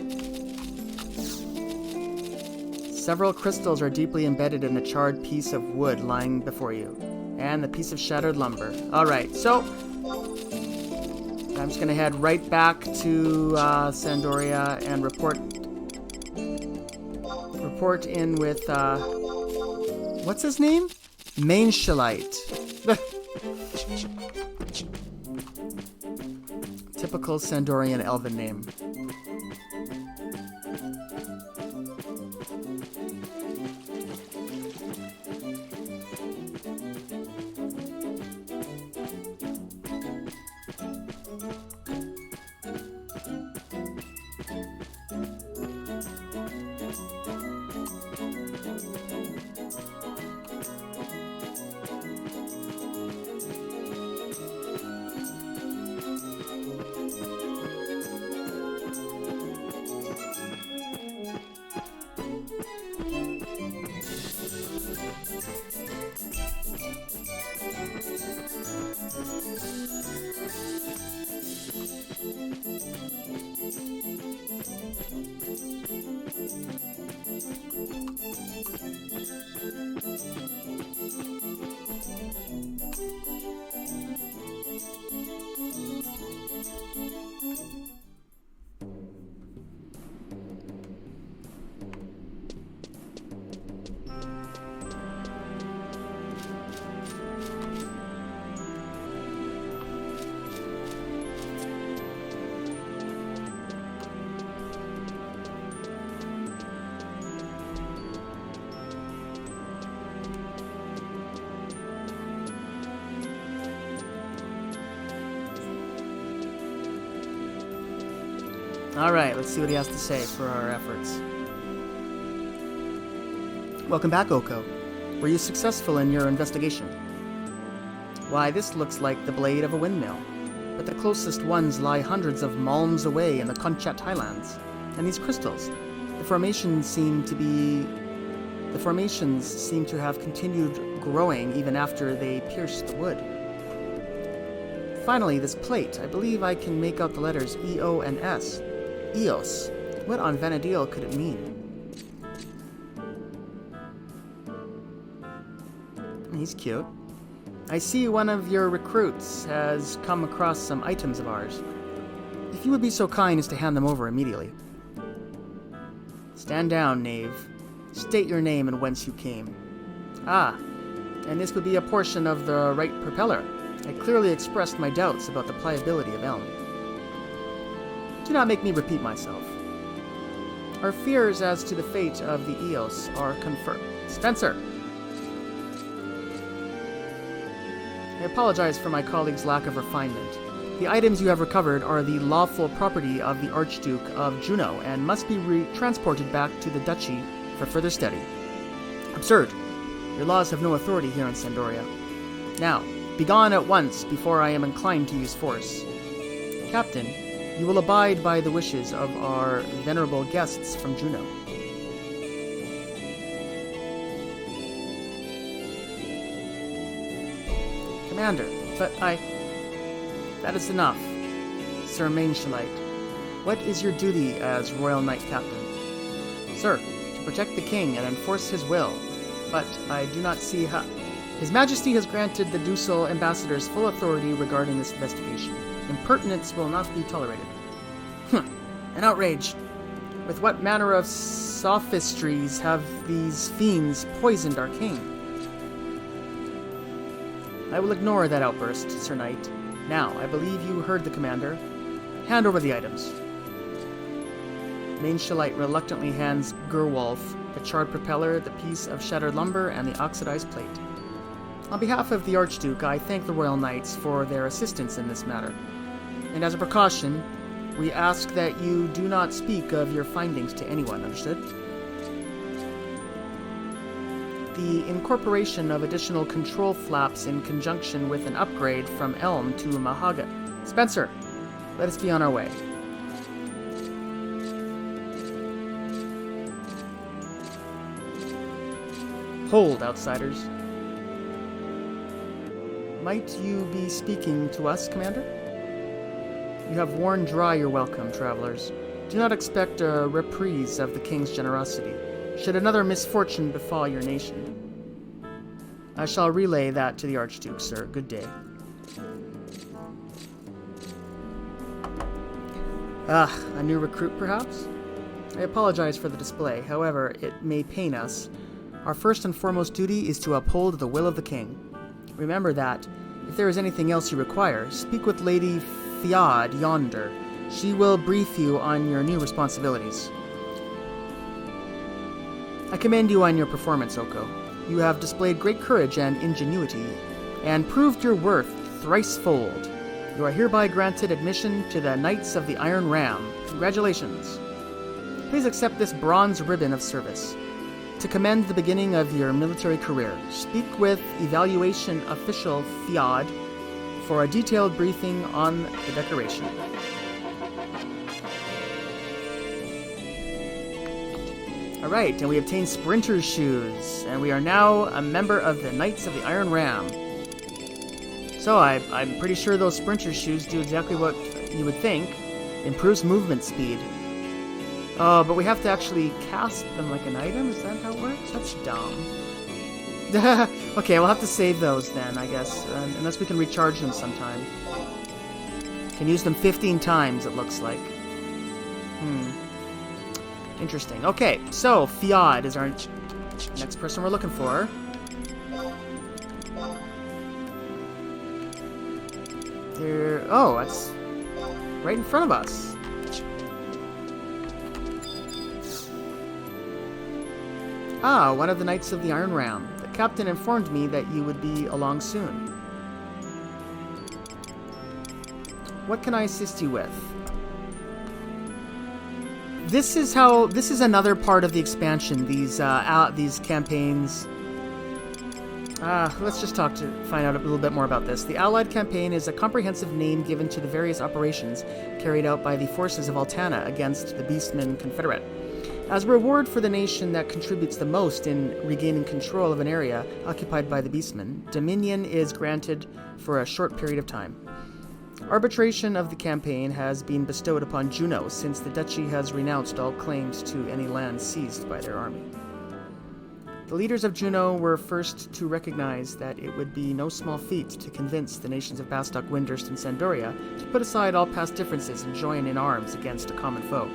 Several crystals are deeply embedded in the charred piece of wood lying before you, and the piece of shattered lumber. Alright, so I'm just going to head right back to Sandoria and report in with, what's his name? Mainshelite. Typical Sandorian elven name. Alright, let's see what he has to say for our efforts. Welcome back, Oko. Were you successful in your investigation? Why, this looks like the blade of a windmill, but the closest ones lie hundreds of malms away in the Konchat Highlands. And these crystals, the formations seem to have continued growing even after they pierced the wood. Finally, this plate. I believe I can make out the letters E-O and S. Eos. What on Vana'diel could it mean? He's cute. I see one of your recruits has come across some items of ours. If you would be so kind as to hand them over immediately. Stand down, knave. State your name and whence you came. Ah, and this would be a portion of the right propeller. I clearly expressed my doubts about the pliability of Elm. Do not make me repeat myself. Our fears as to the fate of the Eos are confirmed. Spencer! I apologize for my colleague's lack of refinement. The items you have recovered are the lawful property of the Archduke of Juno and must be transported back to the Duchy for further study. Absurd. Your laws have no authority here in Sandoria. Now, begone at once before I am inclined to use force. Captain, you will abide by the wishes of our venerable guests from Juno. Commander, but that is enough. Sir Mainshelite, what is your duty as Royal Knight Captain? Sir, to protect the king and enforce his will, but I do not see how... His Majesty has granted the Ducal ambassadors full authority regarding this investigation. Impertinence will not be tolerated. An outrage. With what manner of sophistries have these fiends poisoned our king? I will ignore that outburst, Sir Knight. Now, I believe you heard the commander. Hand over the items. Mainshelite reluctantly hands Gerwolf the charred propeller, the piece of shattered lumber, and the oxidized plate. On behalf of the Archduke, I thank the Royal Knights for their assistance in this matter. And as a precaution, we ask that you do not speak of your findings to anyone, understood? The incorporation of additional control flaps in conjunction with an upgrade from Elm to Mahaga. Spencer, let us be on our way. Hold, outsiders. Might you be speaking to us, Commander? You have worn dry your welcome, travelers. Do not expect a reprise of the king's generosity, should another misfortune befall your nation. I shall relay that to the Archduke, sir. Good day. A new recruit, perhaps? I apologize for the display. However, it may pain us. Our first and foremost duty is to uphold the will of the king. Remember that, if there is anything else you require, speak with Lady Fiad yonder. She will brief you on your new responsibilities. I commend you on your performance, Oko. You have displayed great courage and ingenuity, and proved your worth thricefold. You are hereby granted admission to the Knights of the Iron Ram. Congratulations. Please accept this bronze ribbon of service. To commend the beginning of your military career, speak with Evaluation Official Fiad for a detailed briefing on the decoration. Alright, and we obtained Sprinter's shoes, and we are now a member of the Knights of the Iron Ram. So I'm pretty sure those Sprinter's shoes do exactly what you would think. Improves movement speed. Oh, but we have to actually cast them like an item? Is that how it works? That's dumb. Okay, we'll have to save those then, I guess. Unless we can recharge them sometime. Can use them 15 times, it looks like. Interesting. Okay, so Fiad is our next person we're looking for. Oh, that's right in front of us. Ah, one of the Knights of the Iron Ram. The captain informed me that you would be along soon. What can I assist you with? This is another part of the expansion. These campaigns. Let's just find out a little bit more about this. The Allied campaign is a comprehensive name given to the various operations carried out by the forces of Altana against the Beastmen Confederate. As a reward for the nation that contributes the most in regaining control of an area occupied by the Beastmen, Dominion is granted for a short period of time. Arbitration of the campaign has been bestowed upon Juno since the duchy has renounced all claims to any land seized by their army. The leaders of Juno were first to recognize that it would be no small feat to convince the nations of Bastok, Windurst, and Sandoria to put aside all past differences and join in arms against a common foe.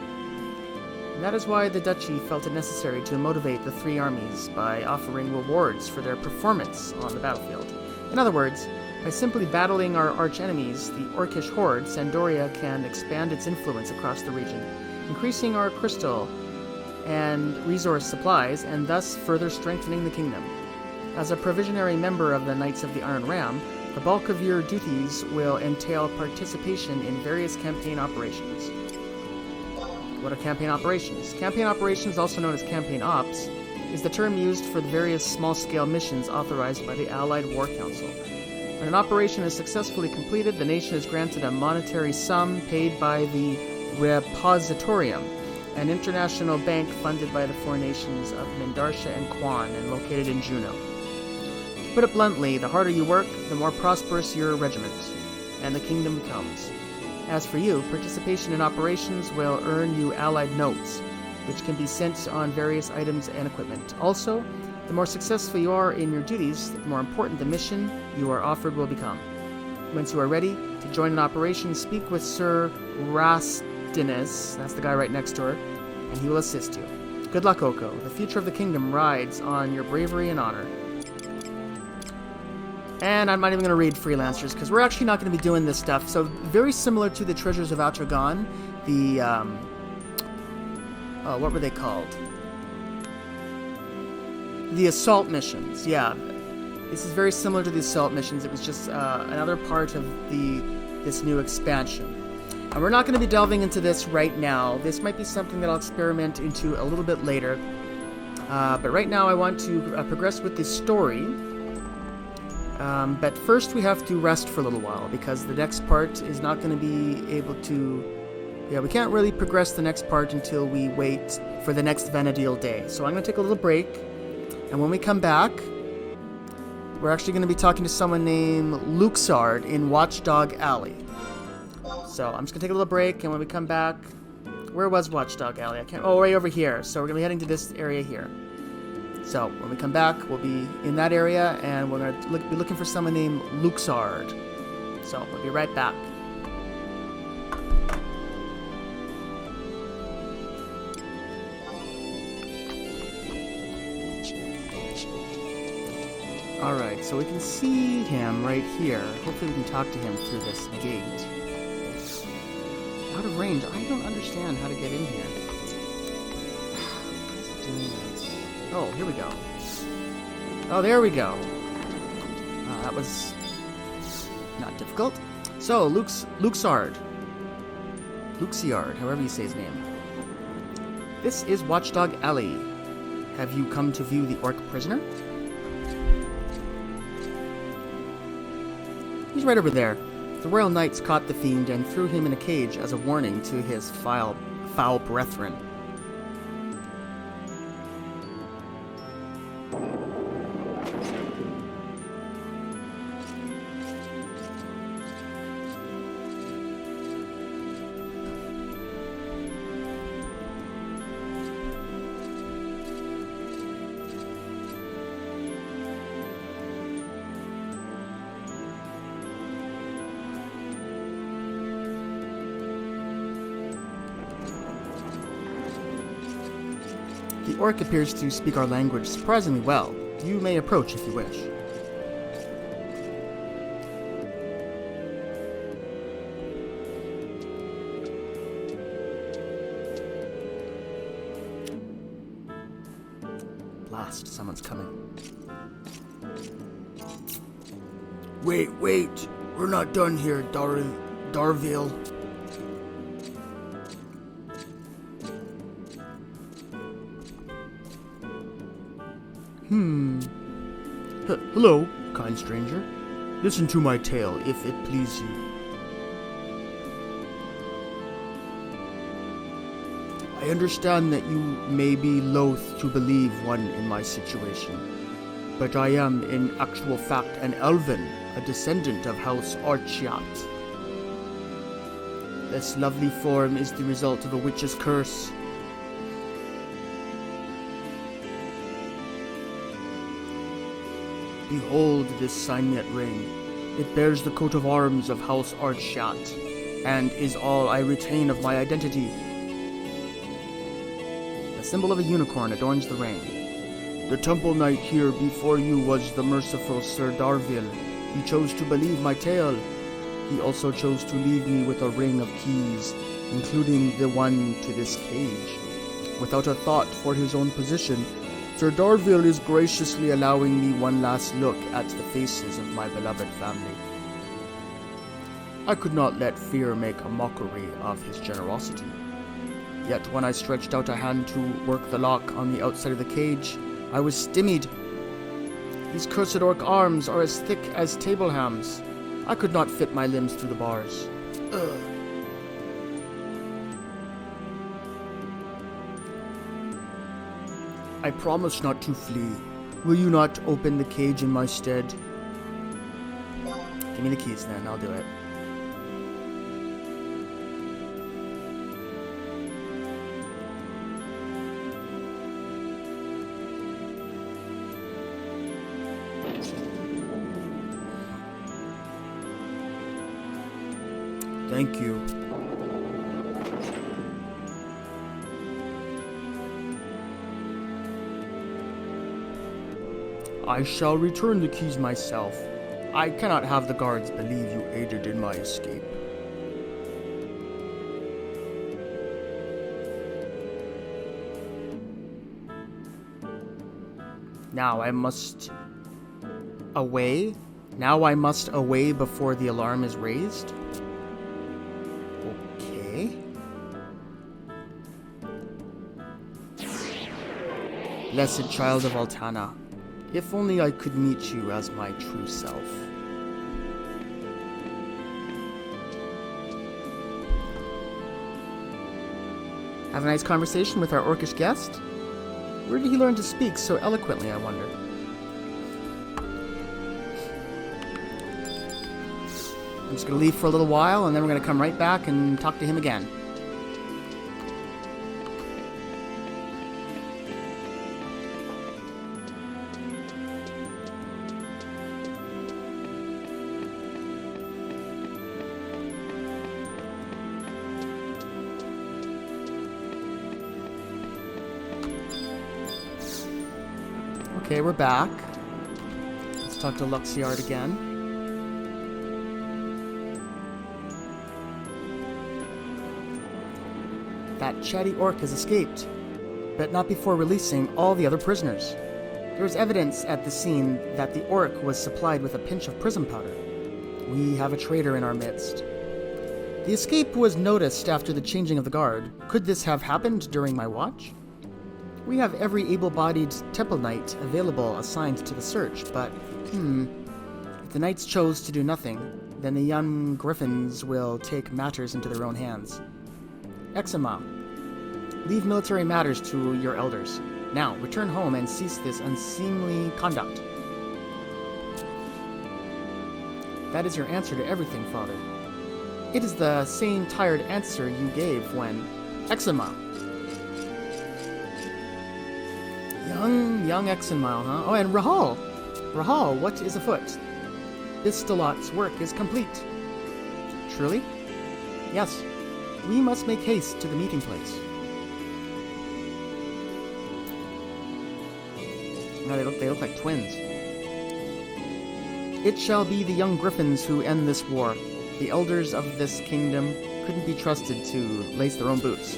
And that is why the duchy felt it necessary to motivate the three armies by offering rewards for their performance on the battlefield. In other words, by simply battling our arch-enemies, the Orcish horde, Sandoria can expand its influence across the region, increasing our crystal and resource supplies, and thus further strengthening the kingdom. As a provisionary member of the Knights of the Iron Ram, the bulk of your duties will entail participation in various campaign operations. What are campaign operations? Campaign operations, also known as campaign ops, is the term used for the various small-scale missions authorized by the Allied War Council. When an operation is successfully completed, the nation is granted a monetary sum paid by the Repositorium, an international bank funded by the four nations of Mindarsha and Quan and located in Juno. To put it bluntly, the harder you work, the more prosperous your regiment and the kingdom becomes. As for you, participation in operations will earn you allied notes, which can be sent on various items and equipment. Also, the more successful you are in your duties, the more important the mission you are offered will become. Once you are ready to join an operation, speak with Sir Rastinus, that's the guy right next to her, and he will assist you. Good luck, Oko. The future of the kingdom rides on your bravery and honor. And I'm not even going to read Freelancers, because we're actually not going to be doing this stuff. So, very similar to the Treasures of Atragon, the, what were they called? The assault missions, yeah. This is very similar to the assault missions. It was just another part of this new expansion. And we're not going to be delving into this right now. This might be something that I'll experiment into a little bit later. But right now I want to progress with this story. But first we have to rest for a little while, because the next part is not going to be able to... Yeah, we can't really progress the next part until we wait for the next Vana'diel day. So I'm going to take a little break. And when we come back, we're actually going to be talking to someone named Luxard in Watchdog Alley. So I'm just going to take a little break, and when we come back... Where was Watchdog Alley? Oh, right over here. So we're going to be heading to this area here. So when we come back, we'll be in that area, and we're going to be looking for someone named Luxard. So we'll be right back. Alright, so we can see him right here. Hopefully we can talk to him through this gate. Out of range. I don't understand how to get in here. Oh, here we go. Oh, there we go. That was not difficult. So, Luxard. Luxiard, however you say his name. This is Watchdog Alley. Have you come to view the orc prisoner? He's right over there. The Royal Knights caught the fiend and threw him in a cage as a warning to his foul brethren. The orc appears to speak our language surprisingly well. You may approach if you wish. Blast, someone's coming. Wait, we're not done here, Darville. Hello, kind stranger. Listen to my tale, if it please you. I understand that you may be loath to believe one in my situation, but I am, in actual fact, an elven, a descendant of House Archiat. This lovely form is the result of a witch's curse. Behold this signet ring. It bears the coat of arms of House Archiat, and is all I retain of my identity. symbol of a unicorn adorns the ring. The temple knight here before you was the merciful Sir Darville. He chose to believe my tale. He also chose to leave me with a ring of keys, including the one to this cage. Without a thought for his own position, Sir Darville is graciously allowing me one last look at the faces of my beloved family. I could not let fear make a mockery of his generosity. Yet when I stretched out a hand to work the lock on the outside of the cage, I was stymied. These cursed orc arms are as thick as table hams. I could not fit my limbs through the bars. Ugh. I promise not to flee. Will you not open the cage in my stead? Give me the keys then, I'll do it. Thank you. I shall return the keys myself. I cannot have the guards believe you aided in my escape. Now I must away? Now I must away before the alarm is raised? Okay. Blessed child of Altana, if only I could meet you as my true self. Have a nice conversation with our orcish guest? Where did he learn to speak so eloquently, I wonder? I'm just going to leave for a little while, and then we're going to come right back and talk to him again. Okay, we're back. Let's talk to Luxiard again. That chatty orc has escaped, but not before releasing all the other prisoners. There is evidence at the scene that the orc was supplied with a pinch of prism powder. We have a traitor in our midst. The escape was noticed after the changing of the guard. Could this have happened during my watch? We have every able-bodied temple knight available assigned to the search, but, if the knights chose to do nothing, then the young griffins will take matters into their own hands. Exima, leave military matters to your elders. Now, return home and cease this unseemly conduct. That is your answer to everything, father. It is the same tired answer you gave when... Exima! Young Exenmile, huh? Oh, and Rahal! Rahal, what is afoot? Bistalot's work is complete. Truly? Yes. We must make haste to the meeting place. No, they look like twins. It shall be the young griffins who end this war. The elders of this kingdom couldn't be trusted to lace their own boots.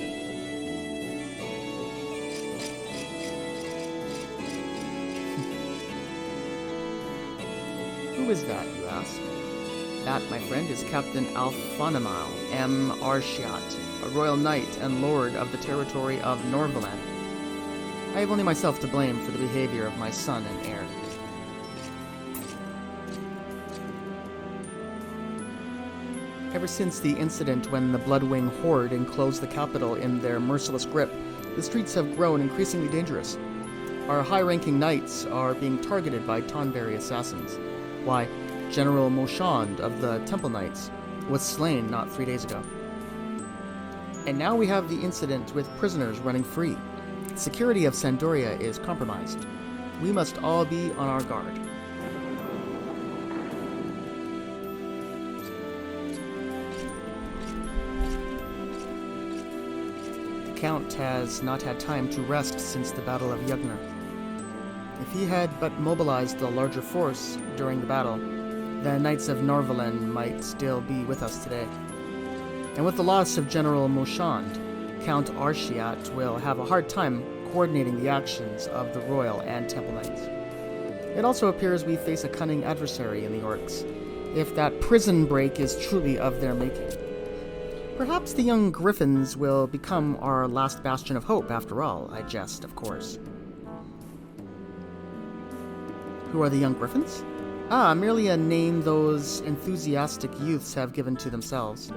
Who is that, you ask? That, my friend, is Captain Alphonamile M. Arshiat, a royal knight and lord of the territory of Norvaland. I have only myself to blame for the behavior of my son and heir. Ever since the incident when the Bloodwing Horde enclosed the capital in their merciless grip, the streets have grown increasingly dangerous. Our high-ranking knights are being targeted by Tonberry assassins. Why, General Moshand of the Temple Knights was slain not 3 days ago. And now we have the incident with prisoners running free. Security of Sandoria is compromised. We must all be on our guard. The Count has not had time to rest since the Battle of Yugner. If he had but mobilized the larger force during the battle, the Knights of Norvalen might still be with us today. And with the loss of General Moshand, Count Arshiat will have a hard time coordinating the actions of the Royal and Temple Knights. It also appears we face a cunning adversary in the Orcs, if that prison break is truly of their making. Perhaps the young Griffins will become our last bastion of hope after all, I jest, of course. Who are the young Griffins? Merely a name those enthusiastic youths have given to themselves.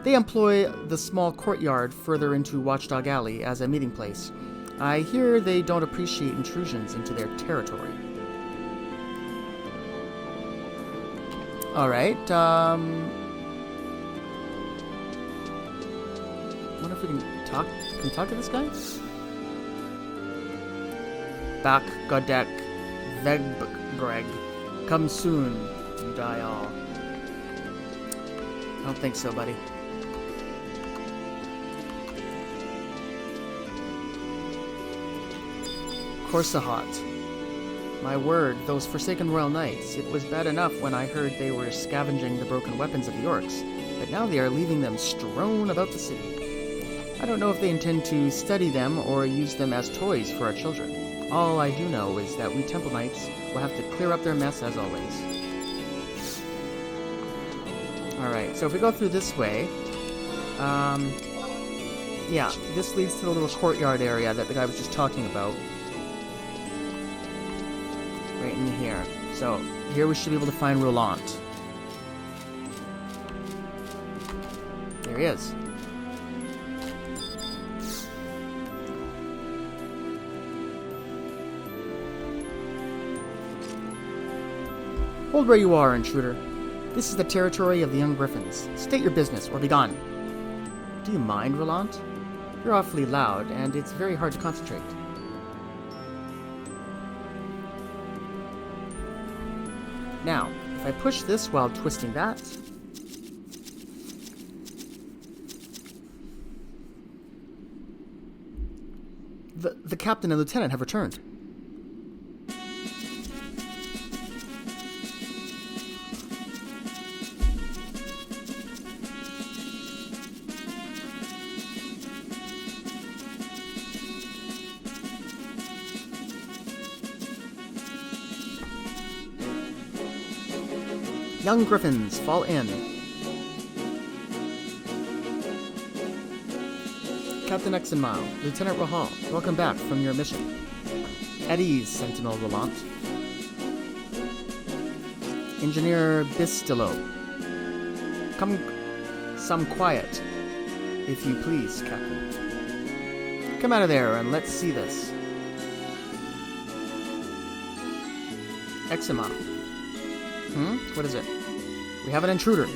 They employ the small courtyard further into Watchdog Alley as a meeting place. I hear they don't appreciate intrusions into their territory. Alright, wonder if we can talk to this guy? Back, Godek, Vegbreg. Come soon, you die all. I don't think so, buddy. Korsahat. My word, those Forsaken Royal Knights. It was bad enough when I heard they were scavenging the broken weapons of the Orcs, but now they are leaving them strewn about the city. I don't know if they intend to study them or use them as toys for our children. All I do know is that we Temple Knights will have to clear up their mess as always. Alright, so if we go through this way, yeah, this leads to the little courtyard area that the guy was just talking about. Right in here. So, here we should be able to find Roland. There he is. Hold where you are, intruder. This is the territory of the young Griffins. State your business, or be gone. Do you mind, Roland? You're awfully loud, and it's very hard to concentrate. Now, if I push this while twisting that... The captain and lieutenant have returned. Young Griffins, fall in. Captain Exenmile, Lieutenant Rahal, welcome back from your mission. At ease, Sentinel Roland. Engineer Bistillo. Come some quiet, if you please, Captain. Come out of there and let's see this. Exema. What is it? We have an intruder.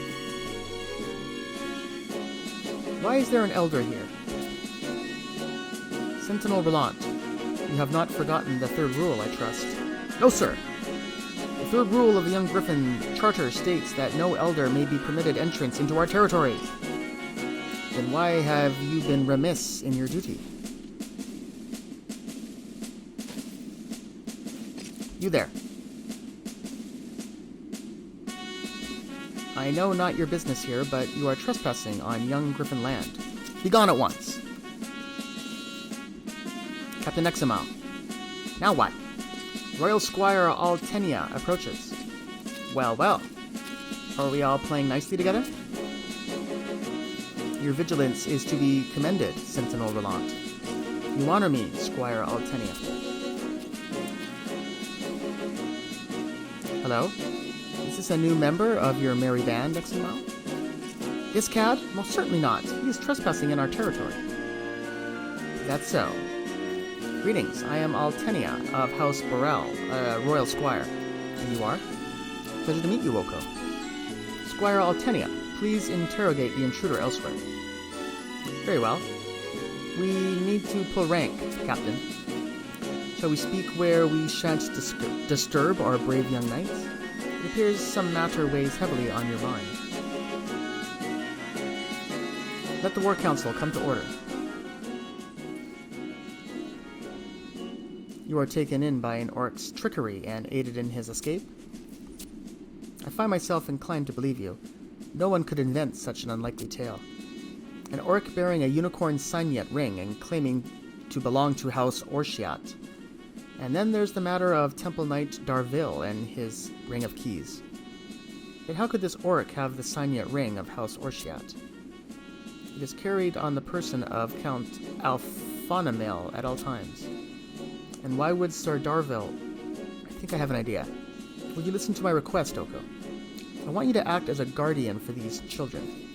Why is there an elder here? Sentinel Roland, you have not forgotten the third rule, I trust. No, sir. The third rule of the Young Griffin Charter states that no elder may be permitted entrance into our territory. Then why have you been remiss in your duty? You there. I know not your business here, but you are trespassing on Young Griffin land. Be gone at once. Captain Exemal. Now what? Royal Squire Altenia approaches. Well, well. Are we all playing nicely together? Your vigilance is to be commended, Sentinel Roland. You honor me, Squire Altenia. Hello? Is this a new member of your merry band, Exemal? Is Cad? Most certainly not. He is trespassing in our territory. That's so. Greetings, I am Altenia of House Burrell, Royal Squire. And you are? Pleasure to meet you, Woko. Squire Altenia, please interrogate the intruder elsewhere. Very well. We need to pull rank, Captain. Shall we speak where we shan't disturb our brave young knights? It appears some matter weighs heavily on your mind. Let the War Council come to order. you are taken in by an orc's trickery and aided in his escape? I find myself inclined to believe you. No one could invent such an unlikely tale. An orc bearing a unicorn signet ring and claiming to belong to House Orshiat. And then there's the matter of Temple Knight Darville and his Ring of Keys. Yet how could this orc have the signet ring of House Orshiat? It is carried on the person of Count Alphonamel at all times. And why would Sir Darville... I think I have an idea. Would you listen to my request, Oko? I want you to act as a guardian for these children.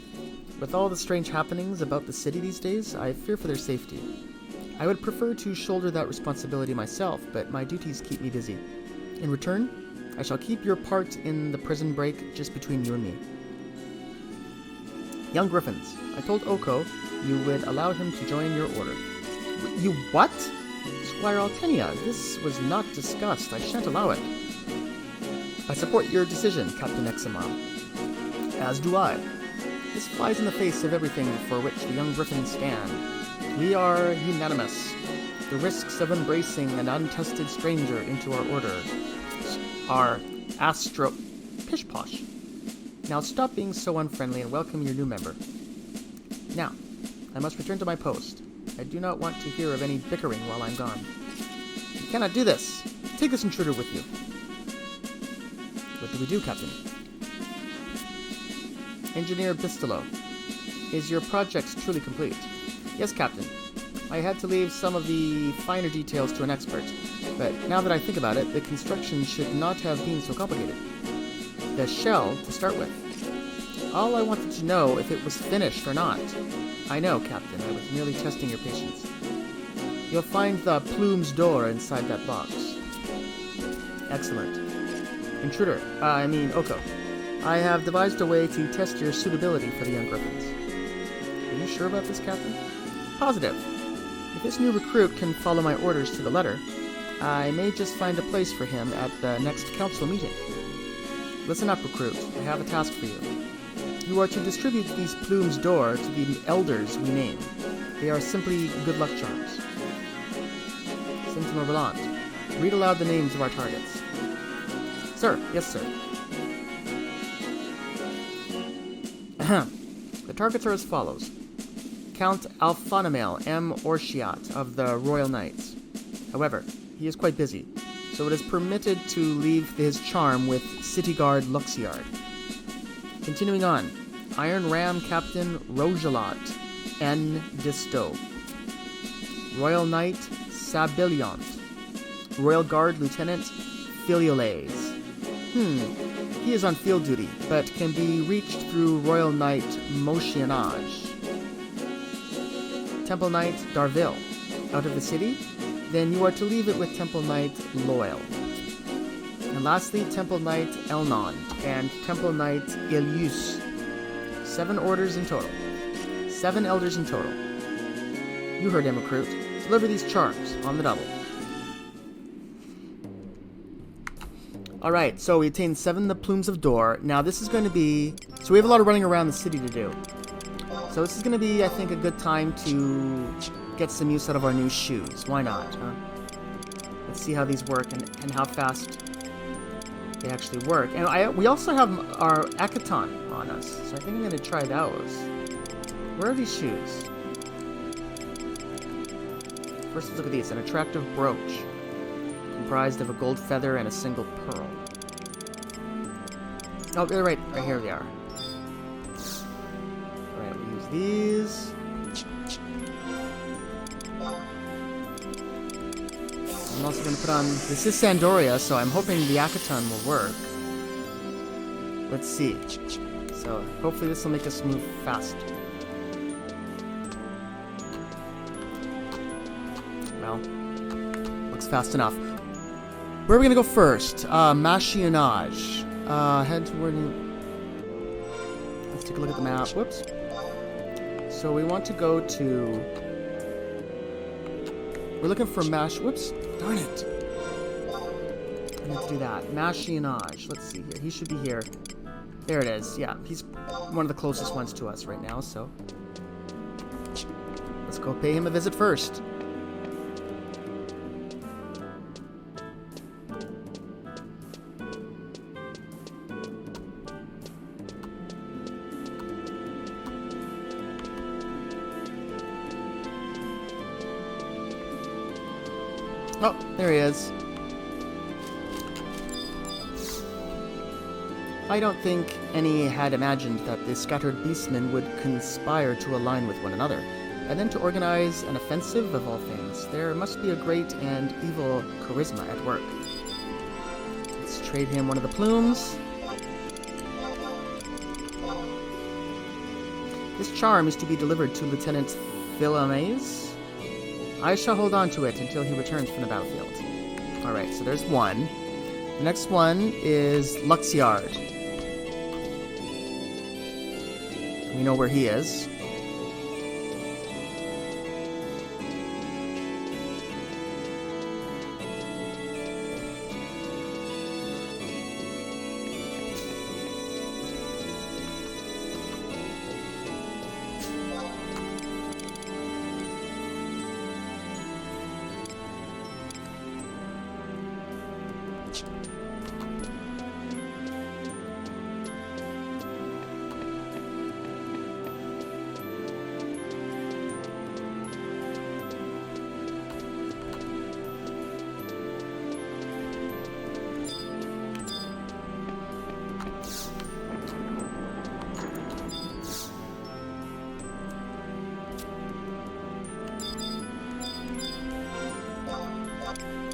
With all the strange happenings about the city these days, I fear for their safety. I would prefer to shoulder that responsibility myself, but my duties keep me busy. In return, I shall keep your part in the prison break just between you and me. Young Griffins, I told Oko you would allow him to join your order. You what? Squire Altenia, this was not discussed. I shan't allow it. I support your decision, Captain Examon. As do I. This flies in the face of everything for which the young Griffins stand. We are unanimous. The risks of embracing an untested stranger into our order are pish-posh. Now stop being so unfriendly and welcome your new member. Now, I must return to my post. I do not want to hear of any bickering while I'm gone. You cannot do this. Take this intruder with you. What do we do, Captain? Engineer Bistolo, is your project truly complete? Yes, Captain. I had to leave some of the finer details to an expert, but now that I think about it, the construction should not have been so complicated. The shell, to start with. All I wanted to know if it was finished or not. I know, Captain. I was merely testing your patience. You'll find the plume's door inside that box. Excellent. Intruder, Oko. I have devised a way to test your suitability for the young Griffins. Are you sure about this, Captain? Positive. If this new recruit can follow my orders to the letter, I may just find a place for him at the next council meeting. Listen up, recruit. I have a task for you. You are to distribute these plumes d'or to the elders we name. They are simply good luck charms. Sentinel Volant, read aloud the names of our targets. Sir, yes, sir. The targets are as follows. Count Alphonamel M. Orshiat of the Royal Knights. However, he is quite busy, so it is permitted to leave his charm with City Guard Luxiard. Continuing on, Iron Ram Captain Rogelot N. Disto. Royal Knight Sabiliant. Royal Guard Lieutenant Filioles. He is on field duty, but can be reached through Royal Knight Motionage. Temple Knight Darville. Out of the city? Then you are to leave it with Temple Knight Loyal. And lastly, Temple Knight Elnond and Temple Knight Ilius. 7 orders in total. 7 elders in total. You heard him, recruit. Deliver these charms on the double. Alright, so we attained 7 the plumes of d'or. Now this is going to be... So we have a lot of running around the city to do. So this is going to be, I think, a good time to get some use out of our new shoes. Why not, huh? Let's see how these work and how fast they actually work. And we also have our Akaton on us, so I think I'm going to try those. Where are these shoes? First, let's look at these. An attractive brooch, comprised of a gold feather and a single pearl. Oh, they're right here they are. Alright, we'll use these. I'm also going to put on... This is Sandoria, so I'm hoping the Akaton will work. Let's see. So, hopefully this will make us move fast. Well, looks fast enough. Where are we going to go first? Machinage. Head toward... Let's take a look at the map. Whoops. So we want to go to... We're looking for Whoops. Darn it. I meant to do that. Machinage. Let's see here. He should be here. There it is. Yeah, he's one of the closest ones to us right now, so... Let's go pay him a visit first. Oh, there he is. I don't think any had imagined that the scattered beastmen would conspire to align with one another, and then to organize an offensive of all things. There must be a great and evil charisma at work. Let's trade him one of the plumes. This charm is to be delivered to Lieutenant Philomaes. I shall hold on to it until he returns from the battlefield. Alright, so there's one. The next one is Luxiard. We know where he is.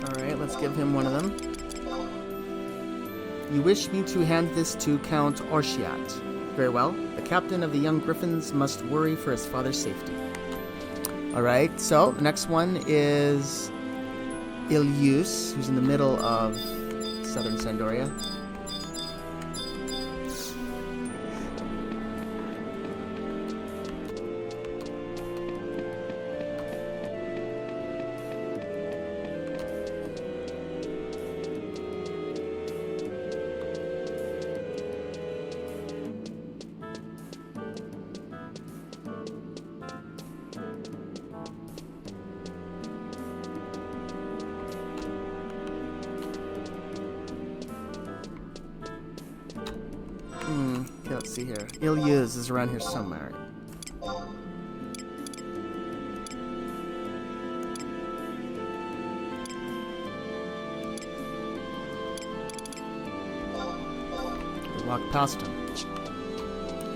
Alright, let's give him one of them. You wish me to hand this to Count Orshiat. Very well. The captain of the young griffins must worry for his father's safety. Alright, so the next one is Ilius, who's in the middle of southern Sandoria. Okay, let's see here. Ilius is around here somewhere. We walk past him.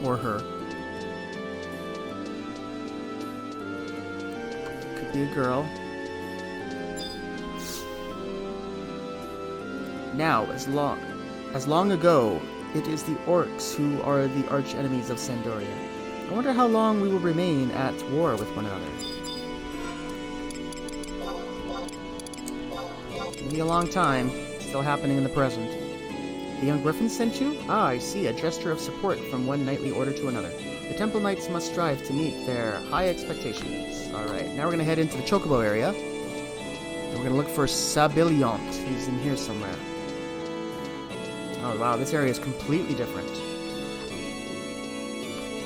Or her. Could be a girl. Now, as long ago, it is the orcs who are the arch enemies of Sandoria. I wonder how long we will remain at war with one another. Maybe a long time. Still happening in the present. The young griffin sent you? Ah, I see. A gesture of support from one knightly order to another. The temple knights must strive to meet their high expectations. Alright, now we're going to head into the Chocobo area. And we're going to look for Sabiliant. He's in here somewhere. Oh wow, this area is completely different.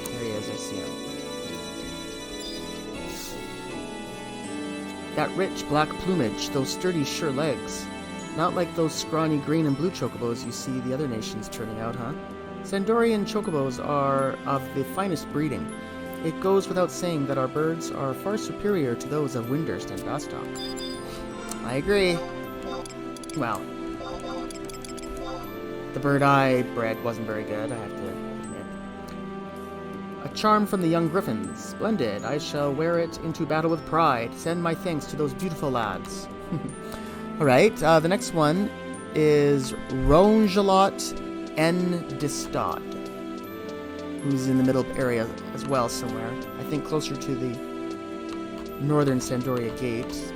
There he is, I see him. That rich black plumage, those sturdy, sure legs. Not like those scrawny green and blue chocobos you see the other nations turning out, huh? Sandorian chocobos are of the finest breeding. It goes without saying that our birds are far superior to those of Windurst and Bastok. I agree. Well, the bird I bred wasn't very good, I have to admit. A charm from the young griffins. Splendid. I shall wear it into battle with pride. Send my thanks to those beautiful lads. Alright, the next one is Rongelot N. Distad, who's in the middle area as well somewhere. I think closer to the northern Sandoria gate.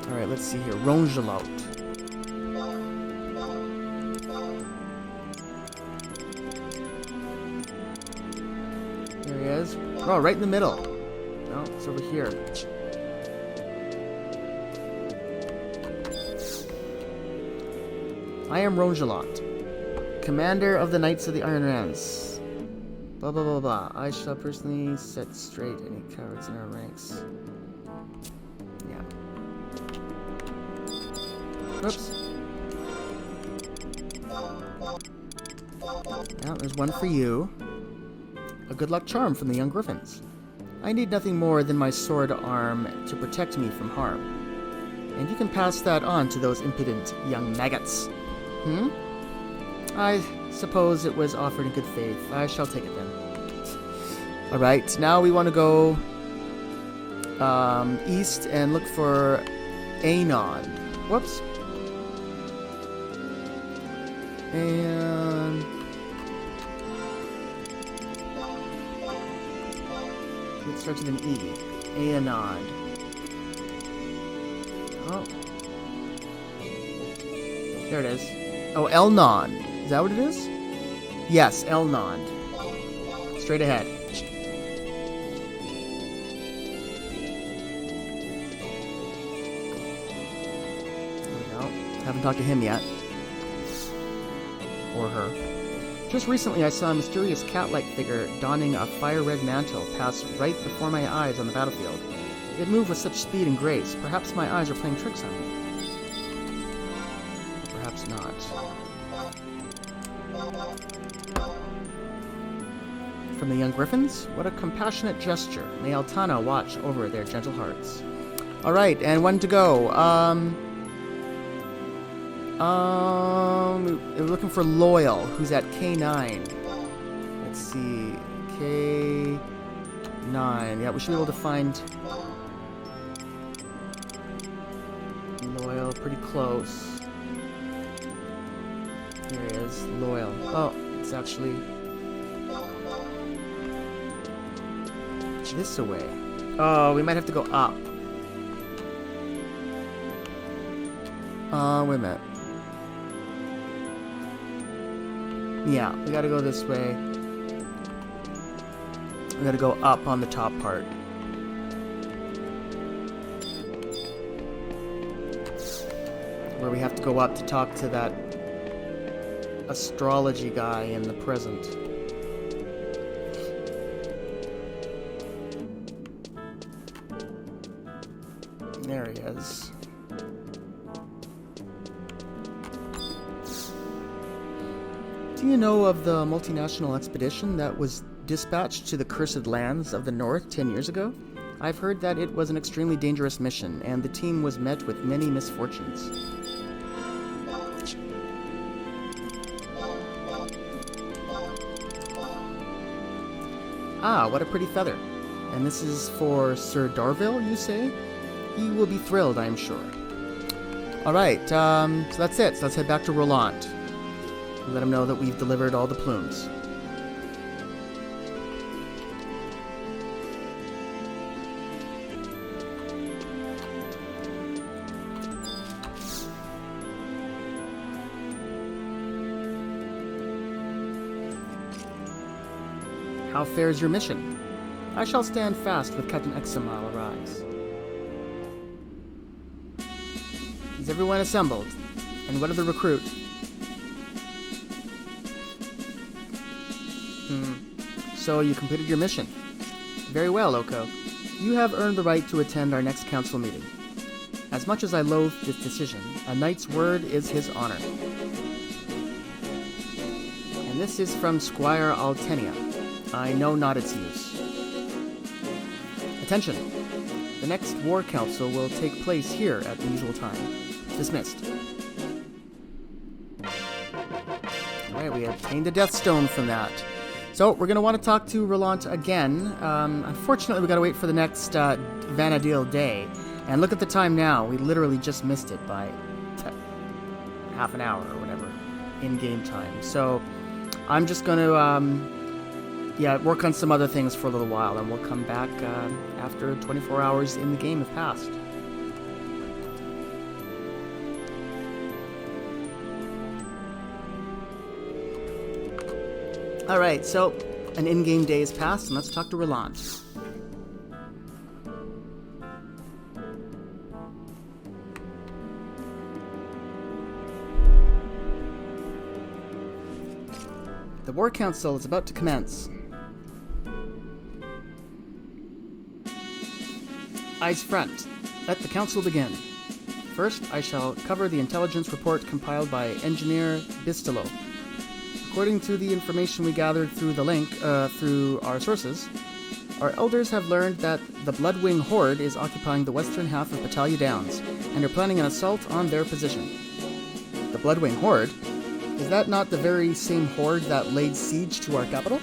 Alright, let's see here. Rongelot. There he is. Oh, right in the middle. No, it's over here. I am Rongelot, commander of the Knights of the Iron Rands. Blah blah blah blah. I shall personally set straight any cowards in our ranks. Yeah. Oops. Now, there's one for you. A good luck charm from the young griffins. I need nothing more than my sword arm to protect me from harm. And you can pass that on to those impudent young maggots. I suppose it was offered in good faith. I shall take it then. Alright, now we want to go east and look for Anon. Whoops. And it starts with an E. Anon. Oh. There it is. Oh, Elnon. Is that what it is? Yes, Elnon. Straight ahead. There we go. Haven't talked to him yet. Or her. Just recently I saw a mysterious cat-like figure donning a fire-red mantle pass right before my eyes on the battlefield. It moved with such speed and grace. Perhaps my eyes are playing tricks on me. Perhaps not. From the young griffins? What a compassionate gesture. May Altana watch over their gentle hearts. Alright, and one to go. We're looking for Loyal, who's at K9. Let's see. K9. Yeah, we should be able to find Loyal pretty close. Here he is. Loyal. Oh, it's actually this away. Oh, we might have to go up. Wait a minute. Yeah, we gotta go this way. We gotta go up on the top part. Where we have to go up to talk to that astrology guy in the present. There he is. Do you know of the multinational expedition that was dispatched to the cursed lands of the North 10 years ago? I've heard that it was an extremely dangerous mission, and the team was met with many misfortunes. Ah, what a pretty feather. And this is for Sir Darville, you say? He will be thrilled, I am sure. Alright, so that's it. So let's head back to Roland. Let him know that we've delivered all the plumes. How fares your mission? I shall stand fast with Captain Exum I'll arise. Is everyone assembled? And what of the recruit? So you completed your mission. Very well, Oko. You have earned the right to attend our next council meeting. As much as I loathe this decision, a knight's word is his honor. And this is from Squire Altenia. I know not its use. Attention! The next war council will take place here at the usual time. Dismissed. Alright, we obtained a Death Stone from that. So, we're going to want to talk to Roland again. Unfortunately, we got to wait for the next Vana'diel day. And look at the time now. We literally just missed it by half an hour or whatever in-game time. So, I'm just going to work on some other things for a little while, and we'll come back after 24 hours in the game have passed. Alright, so an in-game day has passed, and let's talk to Roland. The War Council is about to commence. Eyes front. Let the council begin. First, I shall cover the intelligence report compiled by Engineer Bistolo. According to the information we gathered through the link, through our sources, Our elders have learned that the Bloodwing Horde is occupying the western half of Battaglia Downs, and are planning an assault on their position. The Bloodwing Horde? Is that not the very same horde that laid siege to our capital?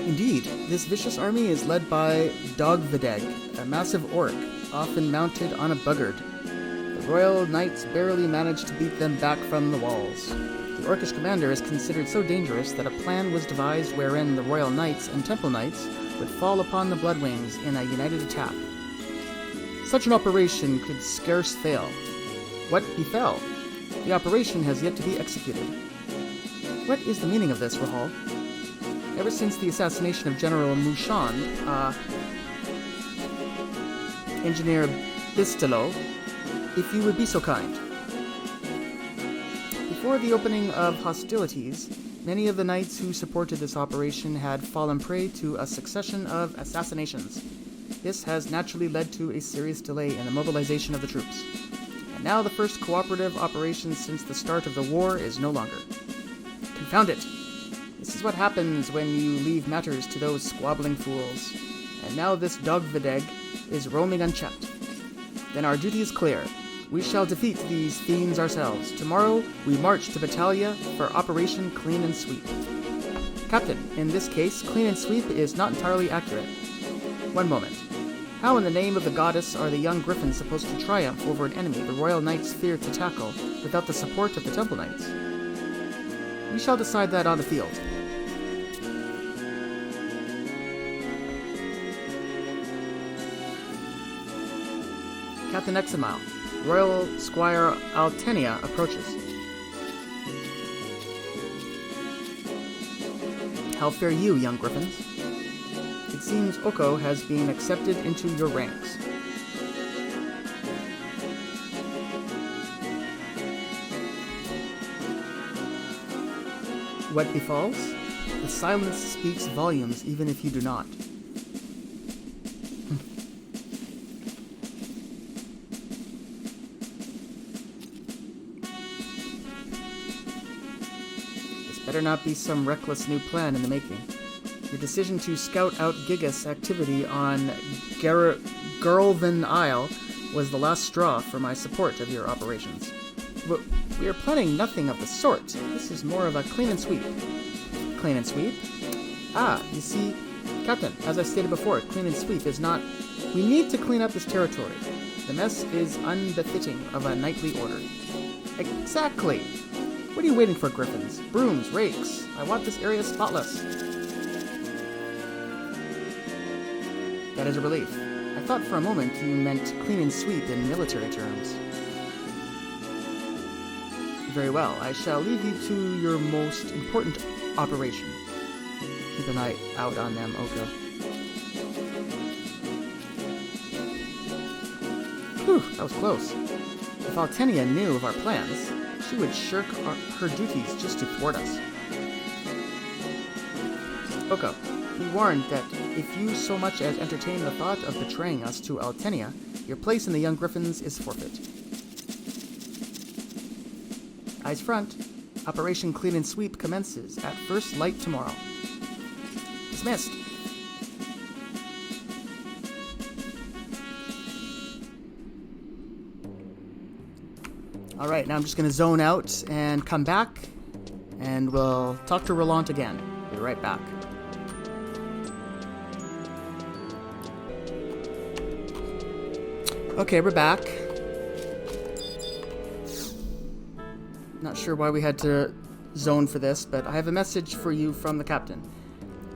Indeed, this vicious army is led by Dogvideg, a massive orc, often mounted on a buggard. The Royal Knights barely managed to beat them back from the walls. The Orcish commander is considered so dangerous that a plan was devised wherein the Royal Knights and Temple Knights would fall upon the Bloodwings in a united attack. Such an operation could scarce fail. What befell? The operation has yet to be executed. What is the meaning of this, Rahal? Ever since the assassination of General Mushan, Engineer Bistelo, if you would be so kind. Before the opening of hostilities, many of the knights who supported this operation had fallen prey to a succession of assassinations. This has naturally led to a serious delay in the mobilization of the troops. And now the first cooperative operation since the start of the war is no longer. Confound it! This is what happens when you leave matters to those squabbling fools. And now this Dogvideg is roaming unchecked. Then our duty is clear. We shall defeat these fiends ourselves. Tomorrow, we march to Battaglia for Operation Clean and Sweep. Captain, in this case, Clean and Sweep is not entirely accurate. One moment. How in the name of the goddess are the young griffins supposed to triumph over an enemy the Royal Knights fear to tackle without the support of the Temple Knights? We shall decide that on the field. Captain Examile, Royal Squire Altenia approaches. How fare you, young griffins? It seems Oko has been accepted into your ranks. What befalls? The silence speaks volumes even if you do not. Better not be some reckless new plan in the making. Your decision to scout out Gigas activity on Gurlven Isle was the last straw for my support of your operations. But we are planning nothing of the sort. This is more of a clean and sweep. Clean and sweep? Ah, you see, Captain, as I stated before, clean and sweep is not... We need to clean up this territory. The mess is unbefitting of a knightly order. Exactly! What are you waiting for, griffins? Brooms, rakes. I want this area spotless. That is a relief. I thought for a moment you meant clean and sweep in military terms. Very well. I shall leave you to your most important operation. Keep an eye out on them, Oko. Whew, that was close. If Altenia knew of our plans, she would shirk her duties just to thwart us. Oko, be warned that if you so much as entertain the thought of betraying us to Altenia, your place in the Young Griffins is forfeit. Eyes front. Operation Clean and Sweep commences at first light tomorrow. Dismissed. Alright, now I'm just going to zone out and come back, and we'll talk to Roland again. Be right back. Okay, we're back. Not sure why we had to zone for this, but I have a message for you from the captain.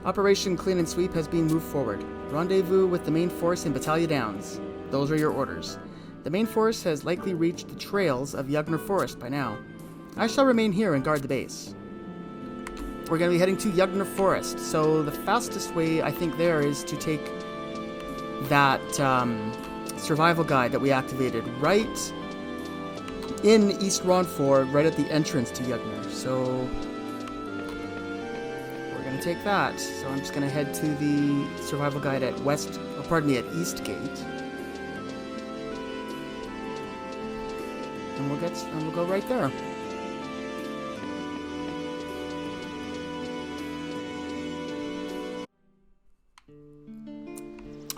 Operation Clean and Sweep has been moved forward. Rendezvous with the main force in Battaglia Downs. Those are your orders. The main force has likely reached the trails of Yugner Forest by now. I shall remain here and guard the base. We're going to be heading to Yugner Forest, so the fastest way, I think, there is to take that survival guide that we activated right in East Ronfort, right at the entrance to Yugner. So we're going to take that. So I'm just going to head to the survival guide at at Eastgate. And we'll go right there.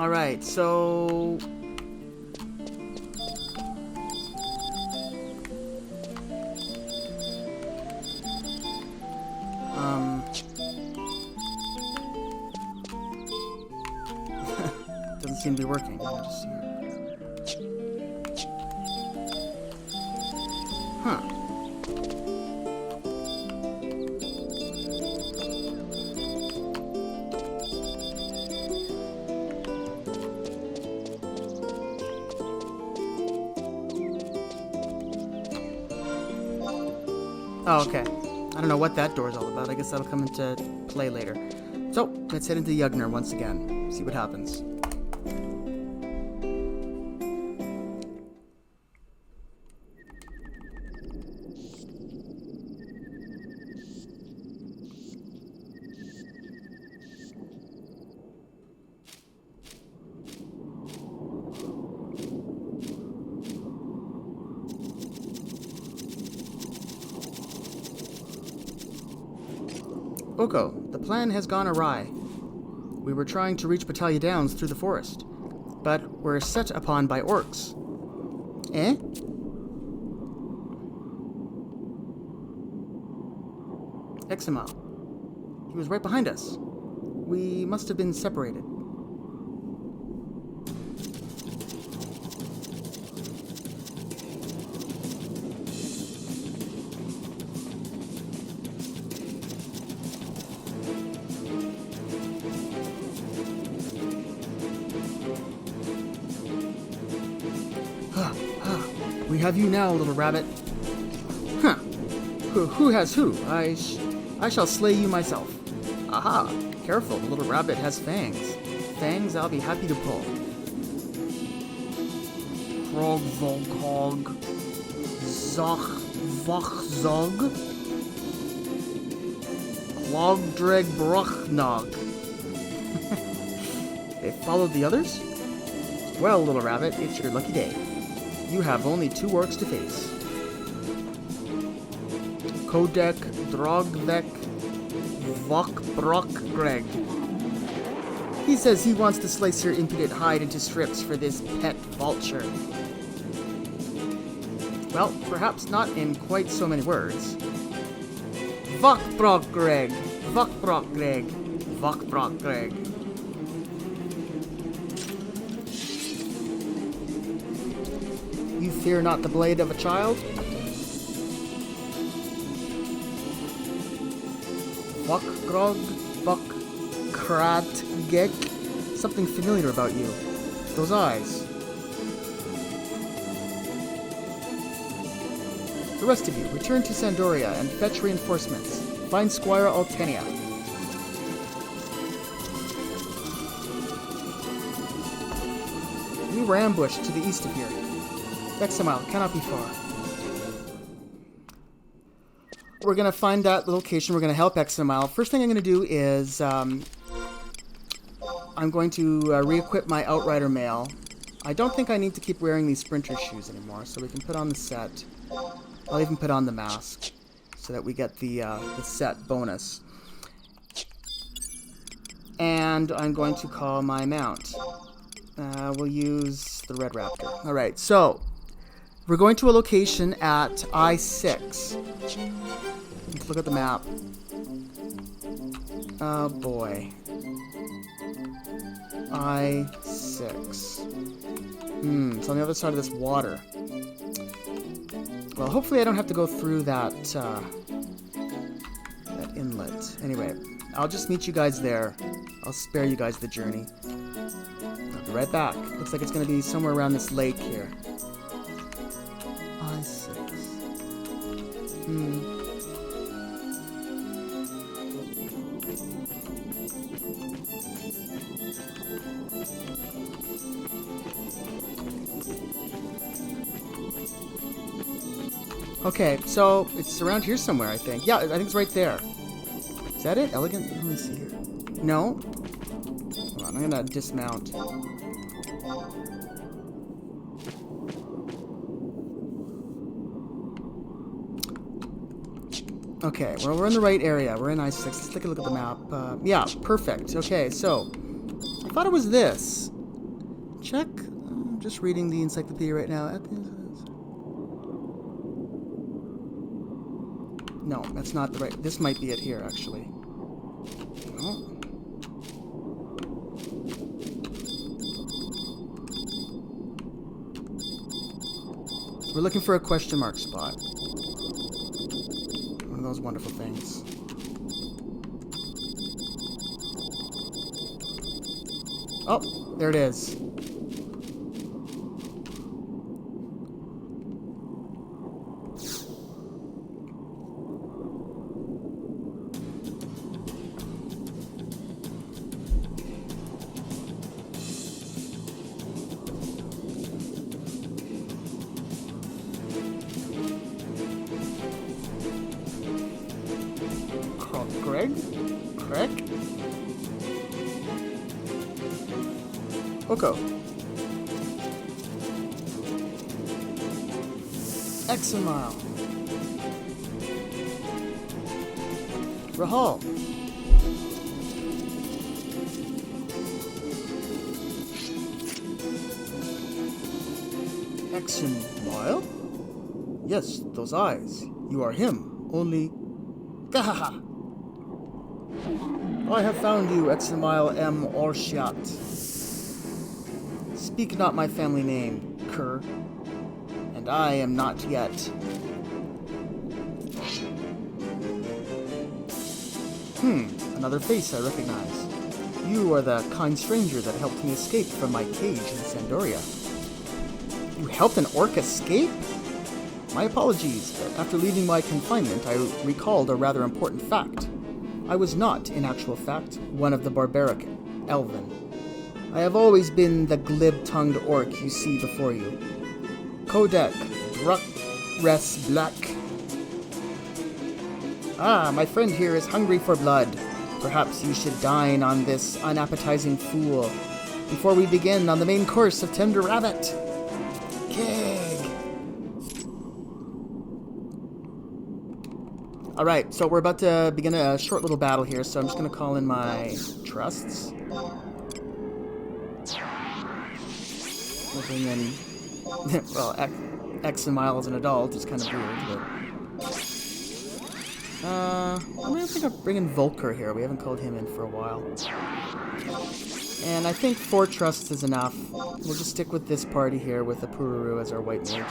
Alright, so... Doesn't seem to be working. I'll just see here. Huh. Oh, okay. I don't know what that door is all about. I guess that'll come into play later. So, let's head into Yugner once again. See what happens. Oko, the plan has gone awry. We were trying to reach Batalha Downs through the forest, but were set upon by orcs. Eh? Exima. He was right behind us. We must have been separated. We have you now, little rabbit. Huh. Who has who? I shall slay you myself. Aha! Careful, the little rabbit has fangs. Fangs I'll be happy to pull. Krog Volkhog. Zach Vachzog. Klogdreg Brochnog. They followed the others? Well, little rabbit, it's your lucky day. You have only 2 orcs to face. Kodek Drogvek Vokbrok Greg. He says he wants to slice your impudent hide into strips for this pet vulture. Well, perhaps not in quite so many words. Vokbrok Greg. Vokbrok Greg. Vokbrok Greg. You fear not the blade of a child? Vokgrog, Vokratgek. Something familiar about you. Those eyes. The rest of you, return to Sandoria and fetch reinforcements. Find Squire Altenia. We were ambushed to the east of here. Examile cannot be far. We're going to find that location. We're going to help Examile. First thing I'm going to do is I'm going to re-equip my Outrider mail. I don't think I need to keep wearing these sprinter shoes anymore, so we can put on the set. I'll even put on the mask so that we get the set bonus. And I'm going to call my mount. We'll use the Red Raptor. Alright, so we're going to a location at I-6. Let's look at the map. Oh boy. I-6. It's on the other side of this water. Well, hopefully I don't have to go through that inlet. Anyway, I'll just meet you guys there. I'll spare you guys the journey. I'll be right back. Looks like it's going to be somewhere around this lake here. I-6. Okay, so it's around here somewhere, I think. Yeah, I think it's right there. Is that it? Elegant? Let me see here. No? Hold on, I'm gonna dismount. Okay, well, we're in the right area. We're in I-6. Let's take a look at the map. Yeah, perfect. Okay, so I thought it was this. check. I'm just reading the encyclopedia right now. No, that's not the right... This might be it here, actually. No. We're looking for a question mark spot. One of those wonderful things. Oh, there it is. Craig? Oko. Examile. Rahal. Examile? Yes, those eyes. You are him. Only... Gahaha! I have found you, Examile M. Orshat. Speak not my family name, cur. And I am not yet. Another face I recognize. You are the kind stranger that helped me escape from my cage in Sandoria. You helped an orc escape? My apologies. After leaving my confinement, I recalled a rather important fact. I was not, in actual fact, one of the barbaric Elven. I have always been the glib-tongued orc you see before you. Kodek Res Black. Ah, my friend here is hungry for blood. Perhaps you should dine on this unappetizing fool before we begin on the main course of Tender Rabbit. Keg. Alright, so we're about to begin a short little battle here, so I'm just going to call in my trusts. We'll bring in... well, Examile as an adult is kind of weird, but... I'm going to bring in Volker here. We haven't called him in for a while. And I think 4 trusts is enough. We'll just stick with this party here with the Pururu as our white mage.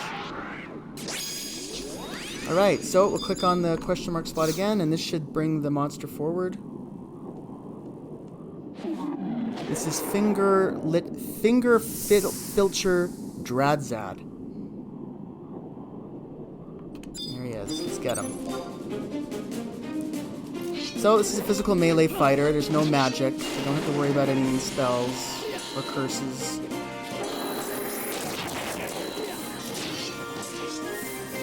Alright, so we'll click on the question mark spot again, and this should bring the monster forward. This is Finger Filcher Dradzad. There he is. Let's get him. So this is a physical melee fighter. There's no magic. You don't have to worry about any spells or curses.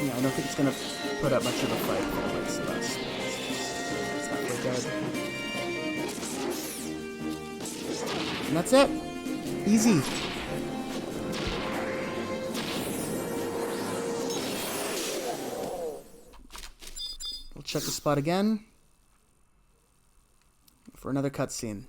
Yeah, I don't think it's gonna put up much of a fight. So it's not very good. And that's it. Easy. We'll check the spot again for another cutscene.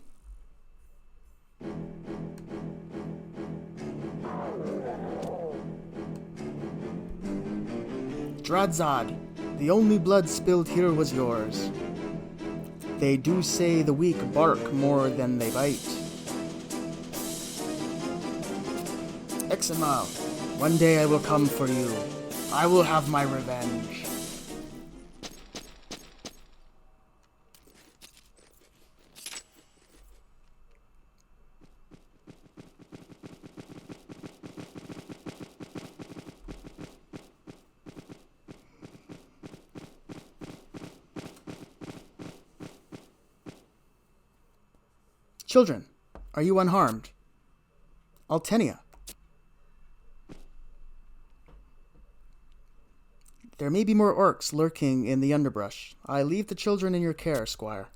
Dradzad, the only blood spilled here was yours. They do say the weak bark more than they bite. Examile, one day I will come for you. I will have my revenge. Children, are you unharmed? Altenia. There may be more orcs lurking in the underbrush. I leave the children in your care, Squire.